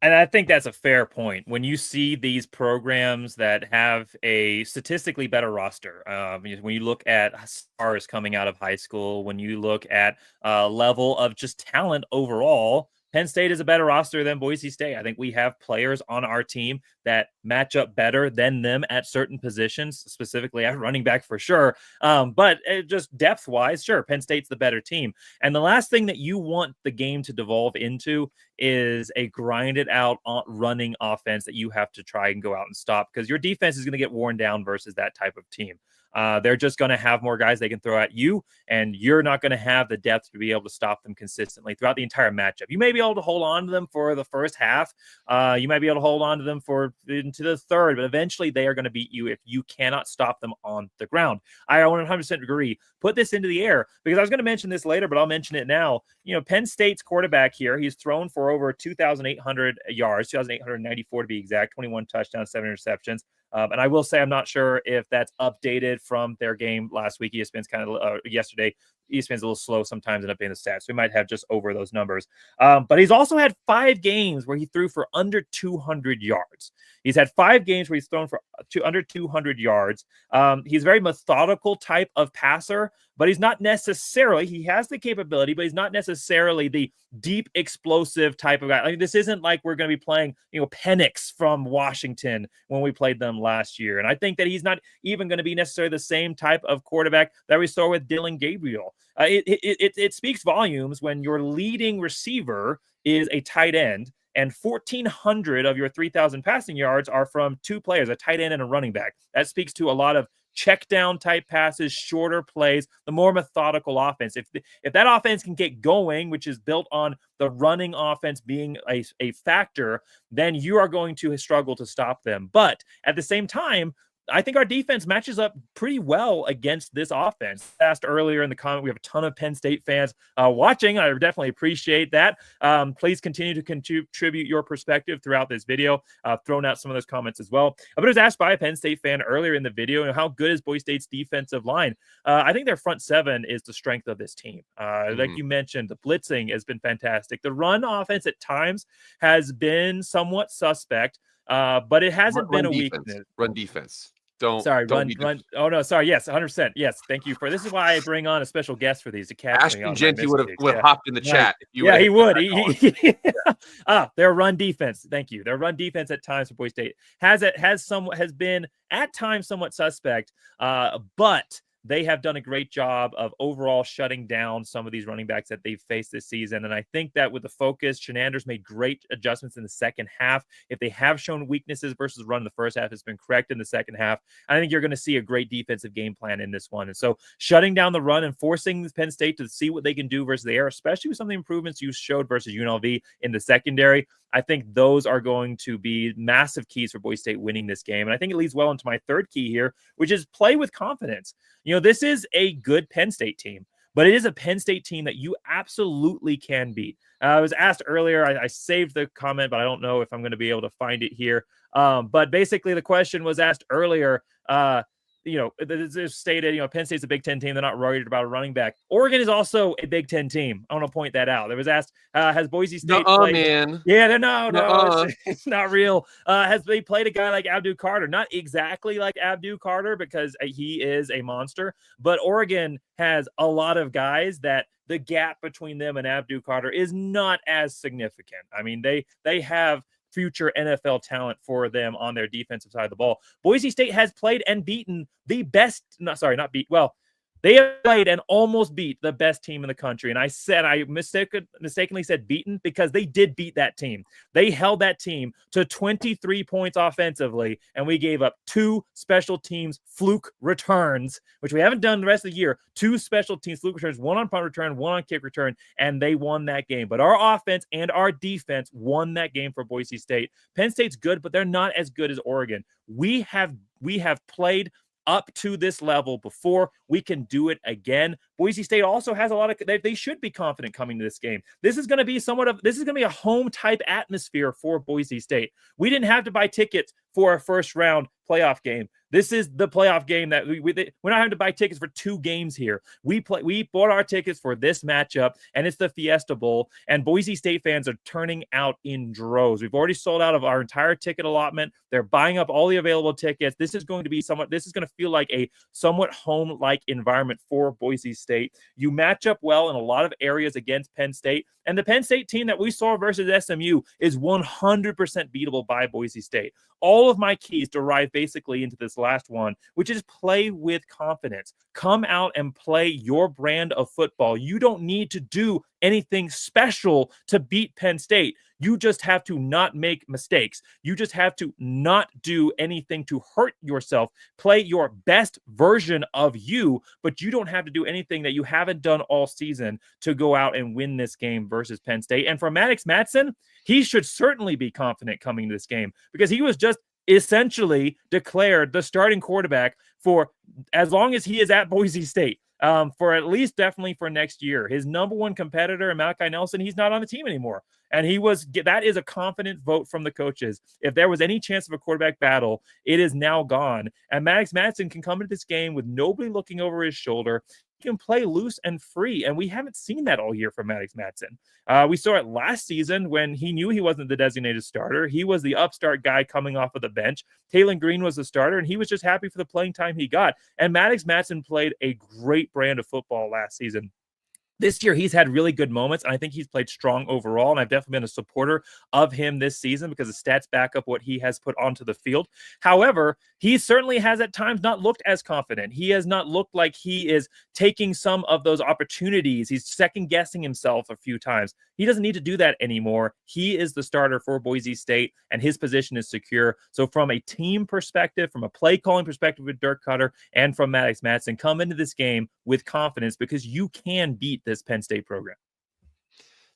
And I think that's a fair point. When you see these programs that have a statistically better roster, when you look at stars coming out of high school, when you look at level of just talent overall, Penn State is a better roster than Boise State. I think we have players on our team that match up better than them at certain positions, specifically at running back for sure. But just depth-wise, sure, Penn State's the better team. And the last thing that you want the game to devolve into is a grinded-out running offense that you have to try and go out and stop, because your defense is going to get worn down versus that type of team. They're just going to have more guys they can throw at you, and you're not going to have the depth to be able to stop them consistently throughout the entire matchup. You may be able to hold on to them for the first half. You might be able to hold on to them for into the third, but eventually they are going to beat you if you cannot stop them on the ground. I 100% agree. Put this into the air, because I was going to mention this later, but I'll mention it now. Penn State's quarterback here, he's thrown for over 2,800 yards, 2,894 to be exact, 21 touchdowns, 7 interceptions. And I will say, I'm not sure if that's updated from their game last week. ESPN's kind of yesterday. ESPN's a little slow sometimes in updating the stats. So we might have just over those numbers. But he's also had 5 games where he threw for under 200 yards. He's had 5 games where he's thrown for under 200 yards. He's a very methodical type of passer, but he's not necessarily, he has the capability, but he's not necessarily the deep explosive type of guy. Like, this isn't like we're going to be playing, Penix from Washington when we played them last year. And I think that he's not even going to be necessarily the same type of quarterback that we saw with Dylan Gabriel. It speaks volumes when your leading receiver is a tight end, and 1,400 of your 3,000 passing yards are from 2 players, a tight end and a running back. That speaks to a lot of check down type passes, shorter plays, the more methodical offense. If that offense can get going, which is built on the running offense being a factor, then you are going to struggle to stop them. But at the same time, I think our defense matches up pretty well against this offense. Asked earlier in the comment, we have a ton of Penn State fans watching. I definitely appreciate that. Please continue to contribute your perspective throughout this video. Thrown out some of those comments as well. But I was asked by a Penn State fan earlier in the video, how good is Boise State's defensive line? I think their front 7 is the strength of this team. Like you mentioned, the blitzing has been fantastic. The run offense at times has been somewhat suspect. But it hasn't been a weakness. Run defense. Run. Oh no, sorry. Yes, 100%. Yes, thank you for this. Is why I bring on a special guest for these to catch Ashton Genty would have hopped in the chat. If you he would. Their run defense. Thank you. Their run defense at times for Boise State has been at times somewhat suspect. But they have done a great job of overall shutting down some of these running backs that they've faced this season. And I think that with the focus, Shenander's made great adjustments in the second half. If they have shown weaknesses versus run in the first half, it's been corrected in the second half. I think you're going to see a great defensive game plan in this one. And so shutting down the run and forcing Penn State to see what they can do versus the air, especially with some of the improvements you showed versus UNLV in the secondary, I think those are going to be massive keys for Boise State winning this game. And I think it leads well into my third key here, which is play with confidence. This is a good Penn State team, but it is a Penn State team that you absolutely can beat. I was asked earlier, I saved the comment, but I don't know if I'm going to be able to find it here. But basically the question was asked earlier, it's stated, Penn State's a Big Ten team. They're not worried about a running back. Oregon is also a Big Ten team. I want to point that out. There was asked, has Boise State played? Man. Yeah, it's not real. Has they played a guy like Abdu Carter? Not exactly like Abdu Carter because he is a monster, but Oregon has a lot of guys that the gap between them and Abdu Carter is not as significant. I mean, they have future NFL talent for them on their defensive side of the ball. Boise State has played and beaten the best, they have played and almost beat the best team in the country. And I mistakenly said beaten because they did beat that team. They held that team to 23 points offensively, and we gave up 2 special teams fluke returns, which we haven't done the rest of the year. 2 special teams fluke returns, 1 on punt return, 1 on kick return, and they won that game. But our offense and our defense won that game for Boise State. Penn State's good, but they're not as good as Oregon. We have played up to this level before. We can do it again. Boise State also has a lot of, they should be confident coming to this game. This is going to be a home type atmosphere for Boise State. We didn't have to buy tickets for a first round playoff game. This is the playoff game that we're not having to buy tickets for 2 games here. We bought our tickets for this matchup, and it's the Fiesta Bowl, and Boise State fans are turning out in droves. We've already sold out of our entire ticket allotment. They're buying up all the available tickets. This is going to feel like a somewhat home-like environment for Boise State. You match up well in a lot of areas against Penn State, and the Penn State team that we saw versus SMU is 100% beatable by Boise State. All of my keys derive basically into this last one, which is play with confidence. Come out and play your brand of football. You don't need to do anything special to beat Penn State. You just have to not make mistakes. You just have to not do anything to hurt yourself. Play your best version of you, but you don't have to do anything that you haven't done all season to go out and win this game versus Penn State. And for Maddox Madsen, he should certainly be confident coming to this game because he was just essentially declared the starting quarterback for as long as he is at Boise State. For at least definitely for next year. His number one competitor, Malachi Nelson, he's not on the team anymore. And that is a confident vote from the coaches. If there was any chance of a quarterback battle, it is now gone. And Maddox Madsen can come into this game with nobody looking over his shoulder. He can play loose and free. And we haven't seen that all year from Maddox Madsen. We saw it last season when he knew he wasn't the designated starter. He was the upstart guy coming off of the bench. Taylon Green was the starter, and he was just happy for the playing time he got. And Maddox Madsen played a great brand of football last season. This year, he's had really good moments, and I think he's played strong overall, and I've definitely been a supporter of him this season because the stats back up what he has put onto the field. However, he certainly has at times not looked as confident. He has not looked like he is taking some of those opportunities. He's second-guessing himself a few times. He doesn't need to do that anymore. He is the starter for Boise State, and his position is secure. So from a team perspective, from a play-calling perspective with Dirk Cutter, and from Maddox Madsen, come into this game with confidence because you can beat this Penn State program.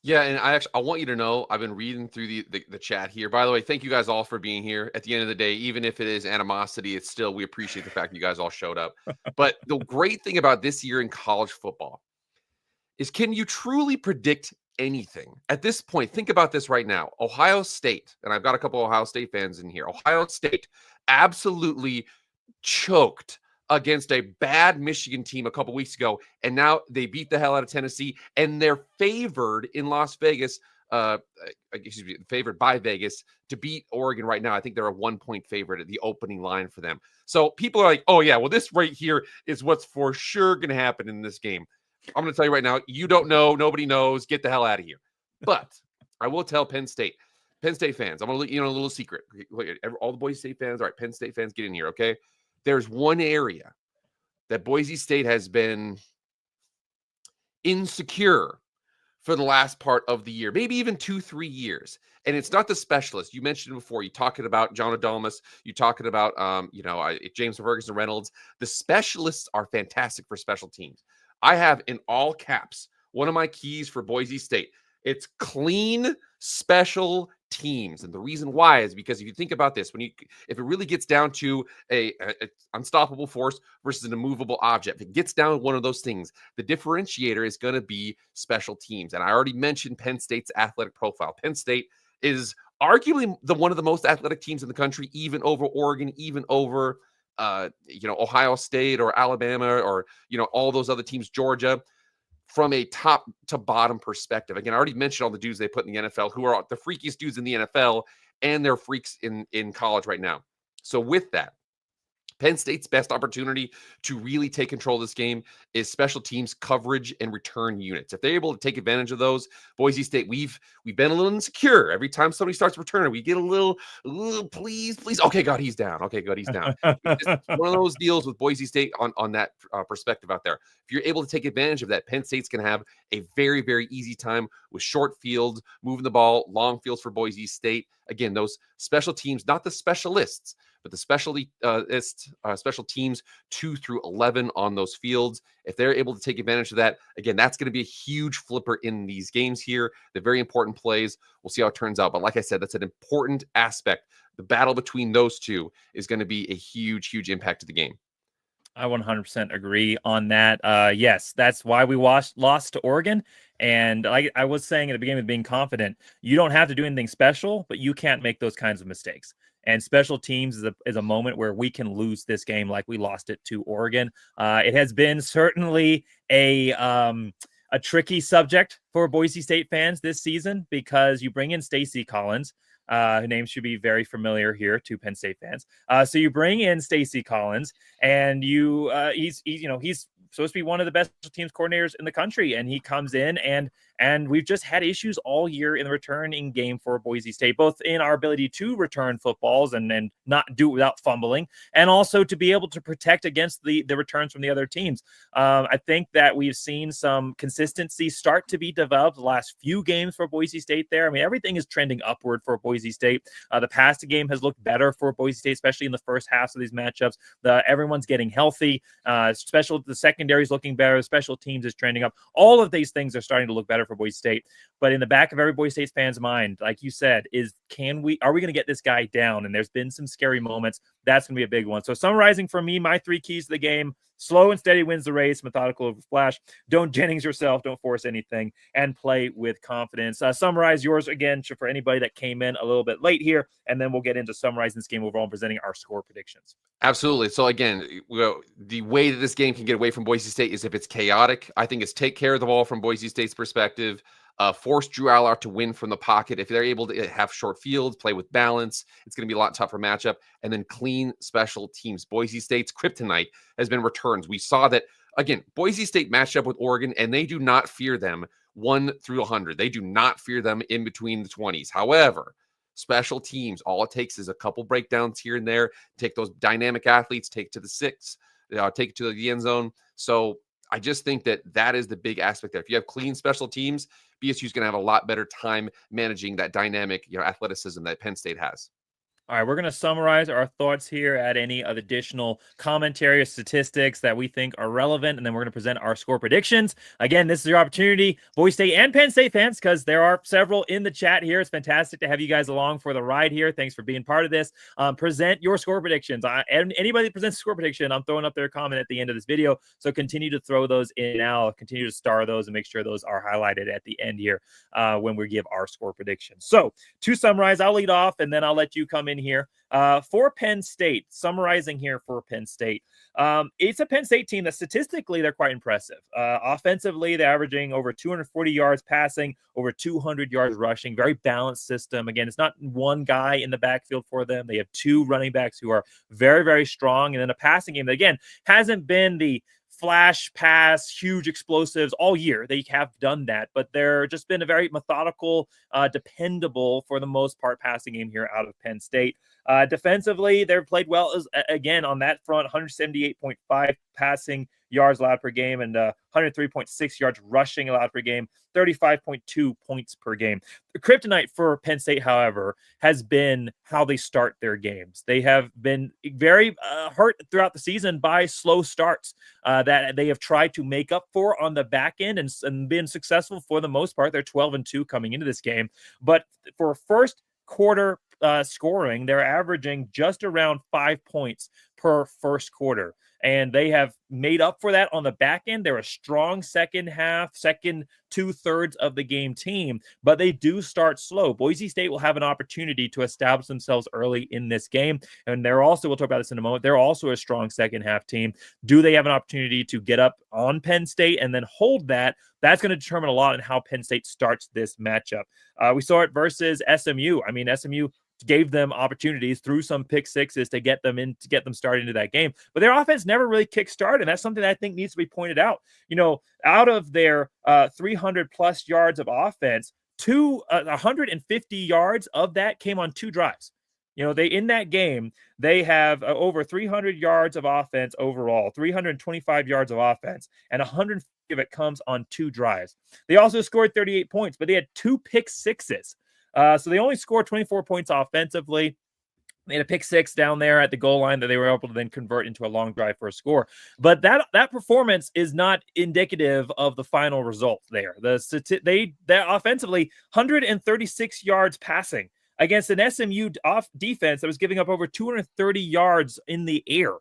Yeah, and I want you to know, I've been reading through the chat here. By the way, thank you guys all for being here. At the end of the day, even if it is animosity, it's still, we appreciate the fact that you guys all showed up. But the great thing about this year in college football is, can you truly predict anything? At this point, think about this right now. Ohio State, and I've got a couple of Ohio State fans in here. Ohio State absolutely choked against a bad Michigan team a couple weeks ago, and now they beat the hell out of Tennessee, and they're favored in Las Vegas, favored by Vegas to beat Oregon right now. I think they're a 1-point favorite at the opening line for them. So people are like, oh yeah, well, this right here is what's for sure going to happen in this game. I'm going to tell you right now, you don't know, nobody knows, get the hell out of here. But I will tell Penn State fans, I'm going to let you know a little secret. All the Boise State fans, all right, Penn State fans, get in here, okay? There's one area that Boise State has been insecure for the last part of the year, maybe even 2-3 years. And it's not the specialists. You mentioned before, you talking about John Adamas, you talking about, James Ferguson Reynolds. The specialists are fantastic for special teams. I have in all caps, one of my keys for Boise State. It's clean special teams. And the reason why is because if you think about this, if it really gets down to a unstoppable force versus an immovable object, if it gets down to one of those things, the differentiator is going to be special teams. And I already mentioned Penn State's athletic profile. Penn State is arguably one of the most athletic teams in the country, even over Oregon, even over Ohio State or Alabama or all those other teams, Georgia. From a top to bottom perspective. Again, I already mentioned all the dudes they put in the NFL who are the freakiest dudes in the NFL, and they're freaks in college right now. So with that, Penn State's best opportunity to really take control of this game is special teams coverage and return units. If they're able to take advantage of those, Boise State, we've been a little insecure. Every time somebody starts returning, we get a little, please. Okay, God, he's down. Okay, God, he's down. It's one of those deals with Boise State on that perspective out there. If you're able to take advantage of that, Penn State's going to have a very, very easy time with short fields, moving the ball, long fields for Boise State. Again, those special teams, not the specialists, but the special teams 2 through 11 on those fields. If they're able to take advantage of that, again, that's going to be a huge flipper in these games here. The very important plays. We'll see how it turns out. But like I said, that's an important aspect. The battle between those two is going to be a huge, huge impact to the game. I 100% agree on that. Yes, that's why we lost to Oregon. And like I was saying at the beginning of being confident, you don't have to do anything special, but you can't make those kinds of mistakes. And special teams is a moment where we can lose this game like we lost it to Oregon. It has been certainly a tricky subject for Boise State fans this season because you bring in Stacey Collins. Her name should be very familiar here to Penn State fans. So you bring in Stacey Collins, and he's supposed to be one of the best teams coordinators in the country, and he comes in and we've just had issues all year in the returning game for Boise State, both in our ability to return footballs and not do it without fumbling, and also to be able to protect against the returns from the other teams. I think that we've seen some consistency start to be developed the last few games for Boise State there. I mean, everything is trending upward for Boise State. The passing game has looked better for Boise State, especially in the first half of these matchups. Everyone's getting healthy. The secondary is looking better. The special teams is trending up. All of these things are starting to look better for Boise State. But in the back of every Boise State fan's mind, like you said, are we going to get this guy down? And there's been some scary moments. That's going to be a big one. So summarizing for me, my 3 keys to the game: slow and steady wins the race, methodical over flash. Don't Jennings yourself. Don't force anything, and play with confidence. Summarize yours again for anybody that came in a little bit late here, and then we'll get into summarizing this game overall and presenting our score predictions. Absolutely. So again, the way that this game can get away from Boise State is if it's chaotic. I think it's take care of the ball from Boise State's perspective. Force Drew Allard to win from the pocket. If they're able to have short fields, play with balance, it's going to be a lot tougher matchup. And then clean special teams. Boise State's kryptonite has been returns. We saw that, again, Boise State matched up with Oregon, and they do not fear them 1 through 100. They do not fear them in between the 20s. However, special teams, all it takes is a couple breakdowns here and there. Take those dynamic athletes, take it to the 6, take it to the end zone. So I just think that is the big aspect there. If you have clean special teams, BSU is going to have a lot better time managing that dynamic, athleticism that Penn State has. All right, we're going to summarize our thoughts here, add any additional commentary or statistics that we think are relevant, and then we're going to present our score predictions. Again, this is your opportunity, Boise State and Penn State fans, because there are several in the chat here. It's fantastic to have you guys along for the ride here. Thanks for being part of this. Present your score predictions. Anybody that presents a score prediction, I'm throwing up their comment at the end of this video, so continue to throw those in now. Continue to star those and make sure those are highlighted at the end here when we give our score predictions. So to summarize, I'll lead off, and then I'll let you come in here. For Penn State, summarizing here for Penn State, it's a Penn State team that statistically they're quite impressive. Offensively, they're averaging over 240 yards passing, over 200 yards rushing, very balanced system. Again, it's not one guy in the backfield for them. They have 2 running backs who are very, very strong, and then a passing game that, again, hasn't been the flash pass, huge explosives all year. They have done that, but they're just been a very methodical, dependable for the most part passing game here out of Penn State. Defensively, they've played well again on that front, 178.5 passing yards allowed per game and 103.6 yards rushing allowed per game, 35.2 points per game. The kryptonite for Penn State, however, has been how they start their games. They have been very hurt throughout the season by slow starts that they have tried to make up for on the back end and been successful for the most part. They're 12-2 coming into this game. But for first quarter scoring, they're averaging just around 5 points per first quarter. And they have made up for that on the back end. They're a strong second half, second 2/3 of the game team, but they do start slow. Boise State will have an opportunity to establish themselves early in this game. And they're also, we'll talk about this in a moment, they're also a strong second half team. Do they have an opportunity to get up on Penn State and then hold that? That's going to determine a lot on how Penn State starts this matchup. We saw it versus SMU. I mean, SMU gave them opportunities through some pick sixes to get them started into that game, but their offense never really kick-started. And that's something that I think needs to be pointed out. Out of their 300 plus yards of offense, 150 yards of that came on 2 drives. In that game, they have over 300 yards of offense overall, 325 yards of offense, and 150 of it comes on 2 drives. They also scored 38 points, but they had 2 pick sixes. So they only scored 24 points offensively. They had a pick 6 down there at the goal line that they were able to then convert into a long drive for a score. But that performance is not indicative of the final result there. They're offensively 136 yards passing against an SMU defense that was giving up over 230 yards in the air.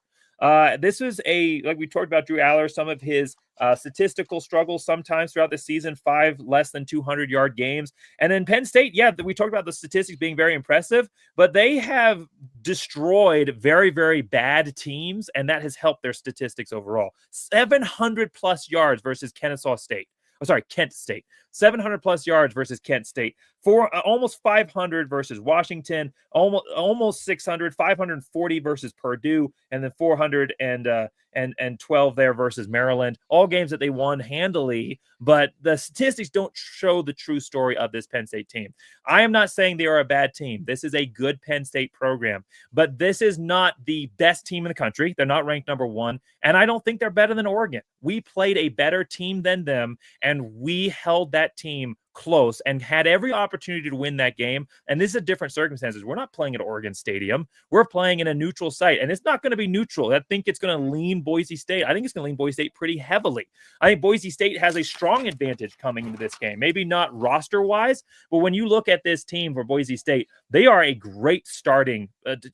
This was like we talked about Drew Aller, some of his statistical struggles sometimes throughout the season, 5 less than 200-yard games. And then Penn State, we talked about the statistics being very impressive, but they have destroyed very, very bad teams, and that has helped their statistics overall. 700 plus yards versus Kent State. 700 plus yards versus Kent State. Almost 500 versus Washington. Almost 600. 540 versus Purdue, and then 412 there versus Maryland. All games that they won handily, but the statistics don't show the true story of this Penn State team. I am not saying they are a bad team. This is a good Penn State program, but this is not the best team in the country. They're not ranked number 1, and I don't think they're better than Oregon. We played a better team than them, and we held that team close and had every opportunity to win that game. And this is a different circumstances. We're not playing at Oregon Stadium. We're playing in a neutral site, and it's not going to be neutral. I think it's going to lean Boise State. I think it's going to lean Boise State pretty heavily. I think Boise State has a strong advantage coming into this game. Maybe not roster-wise, but when you look at this team for Boise State, they are a great starting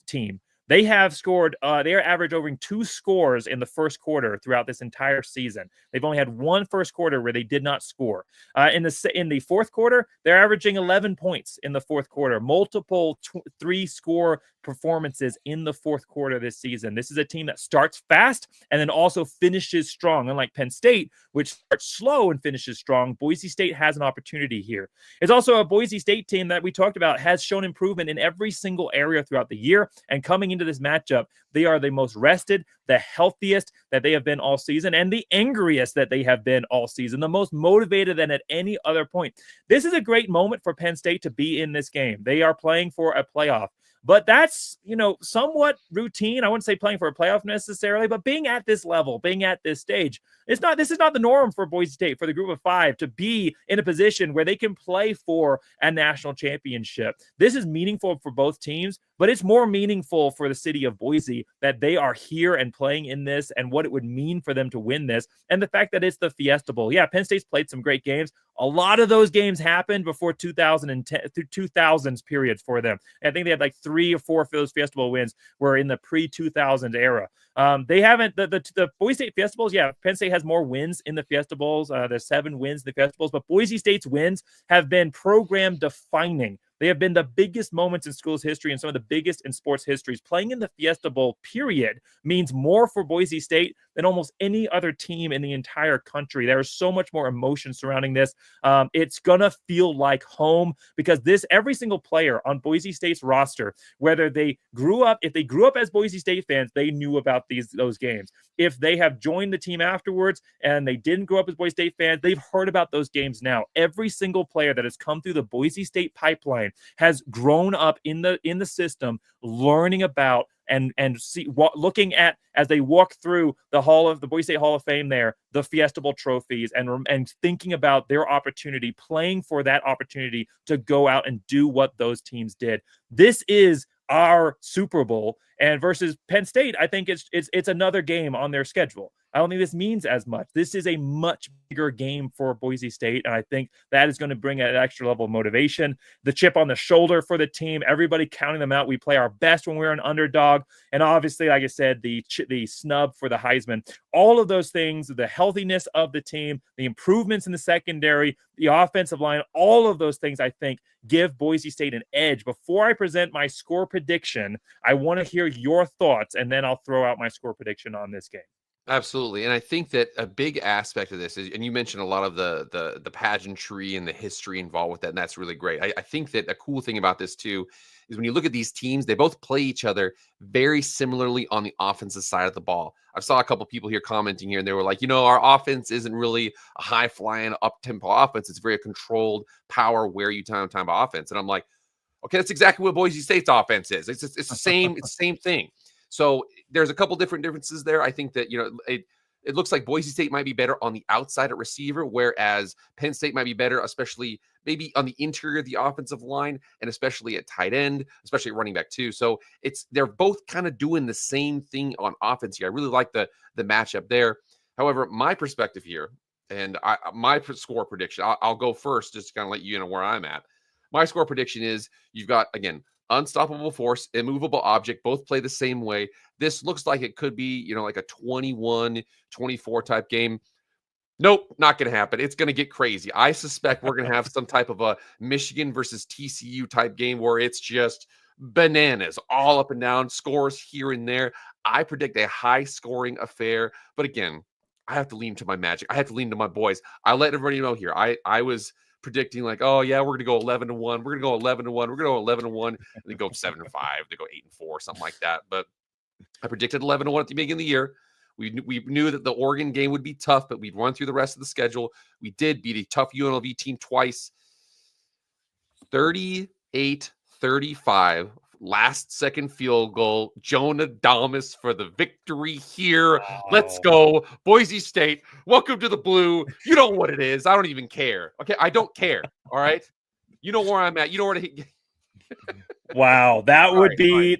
team. They have scored, they are average over 2 scores in the first quarter throughout this entire season. They've only had 1 first quarter where they did not score. In the fourth quarter, they're averaging 11 points in the fourth quarter, multiple 3-score performances in the fourth quarter this season. This is a team that starts fast and then also finishes strong. Unlike Penn State, which starts slow and finishes strong, Boise State has an opportunity here. It's also a Boise State team that we talked about has shown improvement in every single area throughout the year, and coming into this matchup, they are the most rested, the healthiest that they have been all season, and the angriest that they have been all season, the most motivated than at any other point. This is a great moment for Penn State to be in this game. They are playing for a playoff. But that's, somewhat routine. I wouldn't say playing for a playoff necessarily, but being at this level, being at this stage, this is not the norm for Boise State, for the group of 5 to be in a position where they can play for a national championship. This is meaningful for both teams, but it's more meaningful for the city of Boise that they are here and playing in this and what it would mean for them to win this. And the fact that it's the Fiesta Bowl. Yeah, Penn State's played some great games. A lot of those games happened before 2010 through 2000s period for them. I think they had like 3 or 4 of those Fiesta Bowl wins were in the pre-2000 era. They haven't, the Boise State Fiesta Bowls, Penn State has more wins in the Fiesta Bowls. There's 7 wins in the Fiesta Bowls, but Boise State's wins have been program defining. They have been the biggest moments in school's history and some of the biggest in sports histories. Playing in the Fiesta Bowl, period, means more for Boise State than almost any other team in the entire country. There is so much more emotion surrounding this. It's gonna feel like home because every single player on Boise State's roster, whether if they grew up as Boise State fans, they knew about those games. If they have joined the team afterwards and they didn't grow up as Boise State fans, they've heard about those games now. Every single player that has come through the Boise State pipeline has grown up in the system, learning about and looking at, as they walk through the Boise State Hall of Fame there, the Fiesta Bowl trophies, and thinking about their opportunity, playing for that opportunity to go out and do what those teams did. This is our Super Bowl, and versus Penn State, I think it's another game on their schedule. I don't think this means as much. This is a much bigger game for Boise State, and I think that is going to bring an extra level of motivation, the chip on the shoulder for the team, everybody counting them out. We play our best when we're an underdog, and obviously, like I said, the snub for the Heisman. All of those things, the healthiness of the team, the improvements in the secondary, the offensive line, all of those things, I think, give Boise State an edge. Before I present my score prediction, I want to hear your thoughts, and then I'll throw out my score prediction on this game. Absolutely. And I think that a big aspect of this is, and you mentioned a lot of the pageantry and the history involved with that, and that's really great. I think that a cool thing about this too is when you look at these teams, they both play each other very similarly on the offensive side of the ball. I saw a couple people here commenting here, and they were like, our offense isn't really a high-flying, up-tempo offense. It's very controlled, power, wear you time offense. And I'm like, okay, that's exactly what Boise State's offense is. It's the same, it's the same thing. So there's a couple different differences there. I think that, it looks like Boise State might be better on the outside at receiver, whereas Penn State might be better, especially maybe on the interior of the offensive line, and especially at tight end, especially at running back too. So they're both kind of doing the same thing on offense here. I really like the matchup there. However, my perspective here, and my score prediction, I'll go first just to kind of let you know where I'm at. My score prediction is you've got, again, unstoppable force, immovable object, both play the same way. This looks like it could be, like a 21-24 type game. Nope, not going to happen. It's going to get crazy. I suspect we're going to have some type of a Michigan versus TCU type game where it's just bananas all up and down, scores here and there. I predict a high-scoring affair. But again, I have to lean to my magic. I have to lean to my boys. I let everybody know here. I was predicting like, oh yeah, we're gonna go 11-1. We're gonna go 11-1. We're gonna go 11-1, and then go 7-5. They go 8-4, something like that. But I predicted 11-1 at the beginning of the year. We knew that the Oregon game would be tough, but we'd run through the rest of the schedule. We did beat a tough UNLV team twice. 38-35. Last second field goal. Jonah Damas for the victory here. Wow. Let's go. Boise State. Welcome to the blue. You know what it is. I don't even care. Okay. I don't care. All right. You know where I'm at. You know where to hit. Wow, that would be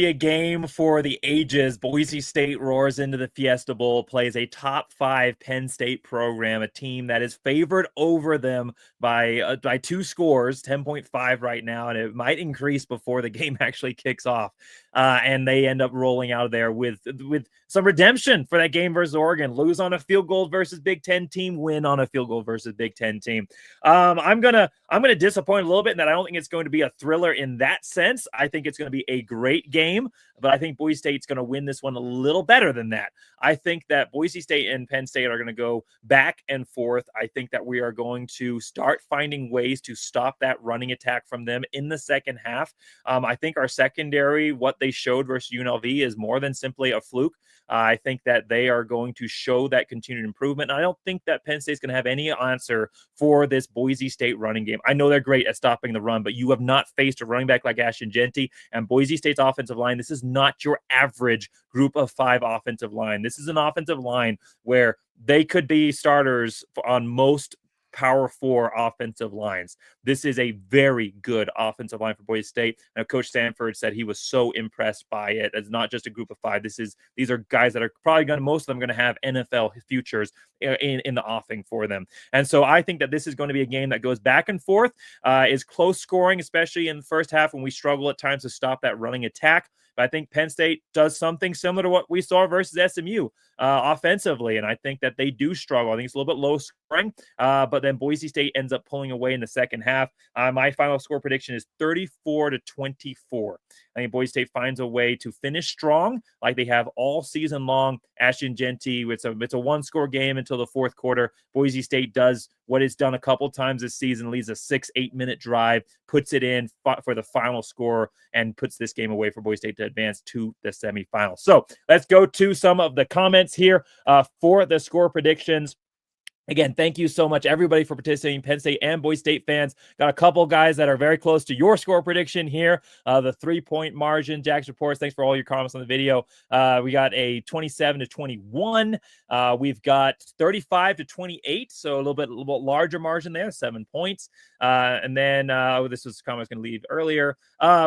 a game for the ages. Boise State roars into the Fiesta Bowl, plays a top 5 Penn State program, a team that is favored over them by 2 scores, 10.5 right now, and it might increase before the game actually kicks off. And they end up rolling out of there with some redemption for that game versus Oregon. Lose on a field goal versus Big Ten team, win on a field goal versus Big Ten team. I'm gonna disappoint a little bit in that I don't think it's going to be a thriller in that sense. I think it's going to be a great game, but I think Boise State's going to win this one a little better than that. I think that Boise State and Penn State are going to go back and forth. I think that we are going to start finding ways to stop that running attack from them in the second half. I think our secondary, what they showed versus UNLV, is more than simply a fluke. I think that they are going to show that continued improvement. And I don't think that Penn State's going to have any answer for this Boise State running game. I know they're great at stopping the run, but you have not faced a running back like Ashton Genty and Boise State's offensive line. This is not your average group of 5 offensive line. This is an offensive line where they could be starters on most Power 4 offensive lines. This is a very good offensive line for Boise State. Now, Coach Sanford said he was so impressed by it. It's not just a group of 5. These are guys that are probably most of them going to have NFL futures in the offing for them. And so I think that this is going to be a game that goes back and forth, is close scoring, especially in the first half when we struggle at times to stop that running attack. But I think Penn State does something similar to what we saw versus SMU offensively, and I think that they do struggle. I think it's a little bit low scoring, but then Boise State ends up pulling away in the second half. My final score prediction is 34-24. I think Boise State finds a way to finish strong like they have all season long. Ashton Genty, it's a one-score game until the fourth quarter. Boise State does what it's done a couple times this season, leads a 6-8 minute drive, puts it in for the final score, and puts this game away for Boise State to advance to the semifinals. So let's go to some of the comments here for the score predictions. Again, thank you so much, everybody, for participating. Penn State and Boise State fans. Got a couple guys that are very close to your score prediction here. The 3-point margin. Jax reports, thanks for all your comments on the video. We got a 27-21. We've got 35-28, so a little bit larger margin there, 7 points. And then, this was a comment I was going to leave earlier.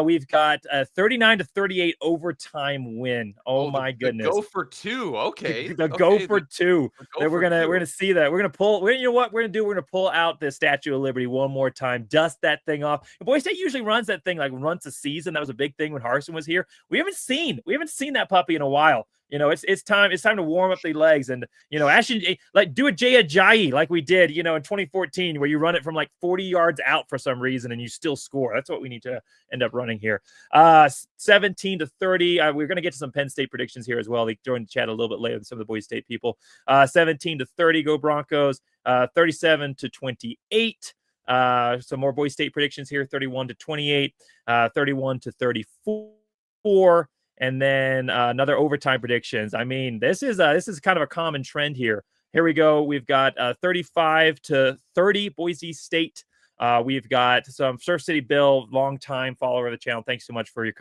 We've got a 39-38 overtime win. Oh my goodness. Go for two. Okay. Go for two. We're gonna see that. We're gonna pull. You know what we're gonna do? We're gonna pull out the Statue of Liberty one more time, dust that thing off. And Boise State usually runs that thing like once a season. That was a big thing when Harsin was here. We haven't seen that puppy in a while. You know, it's time to warm up the legs and, you know, actually like do a Jay Ajayi like we did, you know, in 2014, where you run it from like 40 yards out for some reason and you still score. That's what we need to end up running here. 17-30. We're going to get to some Penn State predictions here as well. They joined the chat a little bit later than some of the Boise State people. 17-30, go Broncos. 37-28. Some more Boise State predictions here. 31-28. 31-34. And then another overtime predictions. I mean, this is kind of a common trend here. Here we go. We've got 35-30 Boise State. We've got some Surf City Bill, longtime follower of the channel. Thanks so much for your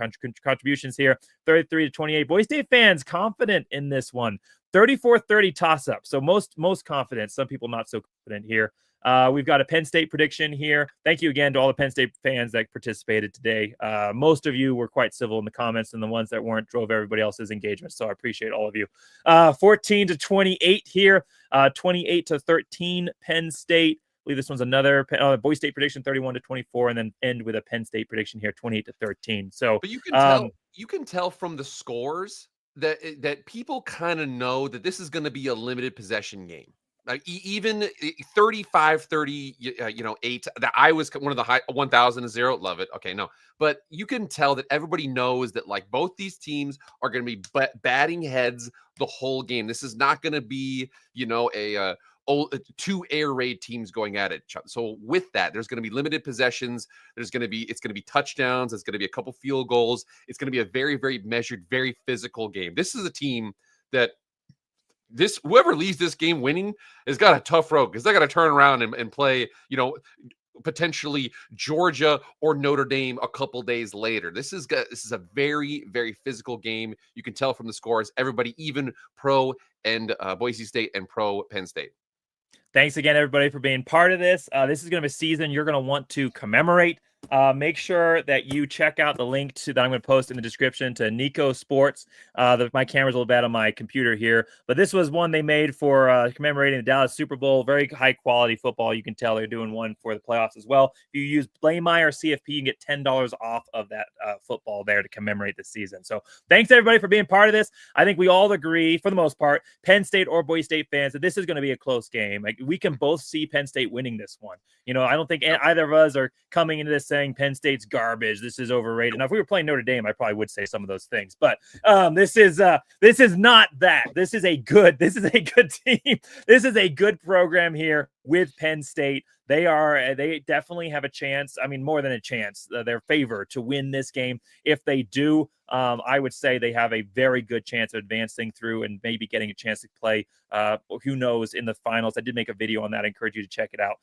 contributions here. 33-28. Boise State fans confident in this one. 34-30 toss-up. So most confident. Some people not so confident here. We've got a Penn State prediction here. Thank you again to all the Penn State fans that participated today. Most of you were quite civil in the comments, and the ones that weren't drove everybody else's engagement. So I appreciate all of you. 14-28 here. 28-13 Penn State. I believe this one's another Boise State prediction, 31-24, and then end with a Penn State prediction here, 28-13. So, but you can tell from the scores that people kind of know that this is going to be a limited possession game. Like even 35-30, 8. That I was one of the high 1,000-0. Love it. Okay, no, but you can tell that everybody knows that like both these teams are going to be batting heads the whole game. This is not going to be two air raid teams going at it. So with that, there's going to be limited possessions. It's going to be touchdowns. It's going to be a couple field goals. It's going to be a very, very measured, very physical game. This is a team that whoever leaves this game winning has got a tough road because they got to turn around and play, potentially Georgia or Notre Dame a couple days later. This is a very, very physical game. You can tell from the scores, everybody, even pro and Boise State and pro Penn State. Thanks again, everybody, for being part of this. This is going to be a season you're going to want to commemorate. Make sure that you check out the link that I'm going to post in the description to Nico Sports. My camera's a little bad on my computer here, but this was one they made for commemorating the Dallas Super Bowl. Very high quality football. You can tell they're doing one for the playoffs as well. If you use Blameyer CFP, you can get $10 off of that football there to commemorate the season. So thanks, everybody, for being part of this. I think we all agree, for the most part, Penn State or Boise State fans, that this is going to be a close game. Like, we can both see Penn State winning this one. I don't think either of us are coming into this saying Penn State's garbage. This is overrated. Now, if we were playing Notre Dame, I probably would say some of those things. But this is not that. This is a good team. This is a good program here with Penn State. They definitely have a chance. I mean, more than a chance. Their favor to win this game. If they do, I would say they have a very good chance of advancing through and maybe getting a chance to play, who knows, in the finals. I did make a video on that. I encourage you to check it out.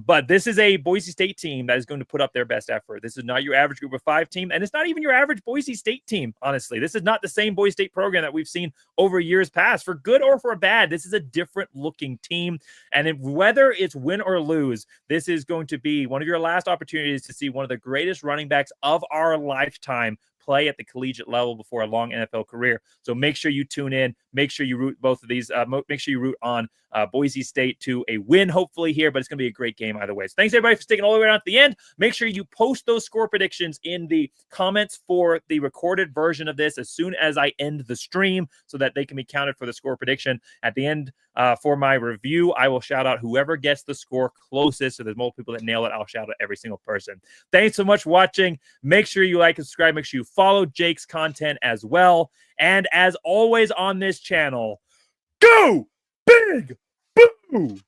But this is a Boise State team that is going to put up their best effort. This is not your average group of 5 team, and it's not even your average Boise State team, honestly. This is not the same Boise State program that we've seen over years past. For good or for bad, this is a different looking team. And whether it's win or lose, this is going to be one of your last opportunities to see one of the greatest running backs of our lifetime play at the collegiate level before a long NFL career. So make sure you tune in. Make sure you root both of these. Make sure you root on Boise State to a win, hopefully here, but it's going to be a great game either way. So thanks everybody for sticking all the way around at the end. Make sure you post those score predictions in the comments for the recorded version of this as soon as I end the stream so that they can be counted for the score prediction. At the end, for my review, I will shout out whoever gets the score closest. So there's multiple people that nail it. I'll shout out every single person. Thanks so much for watching. Make sure you like and subscribe. Make sure you follow Jake's content as well. And as always on this channel, go big, boo!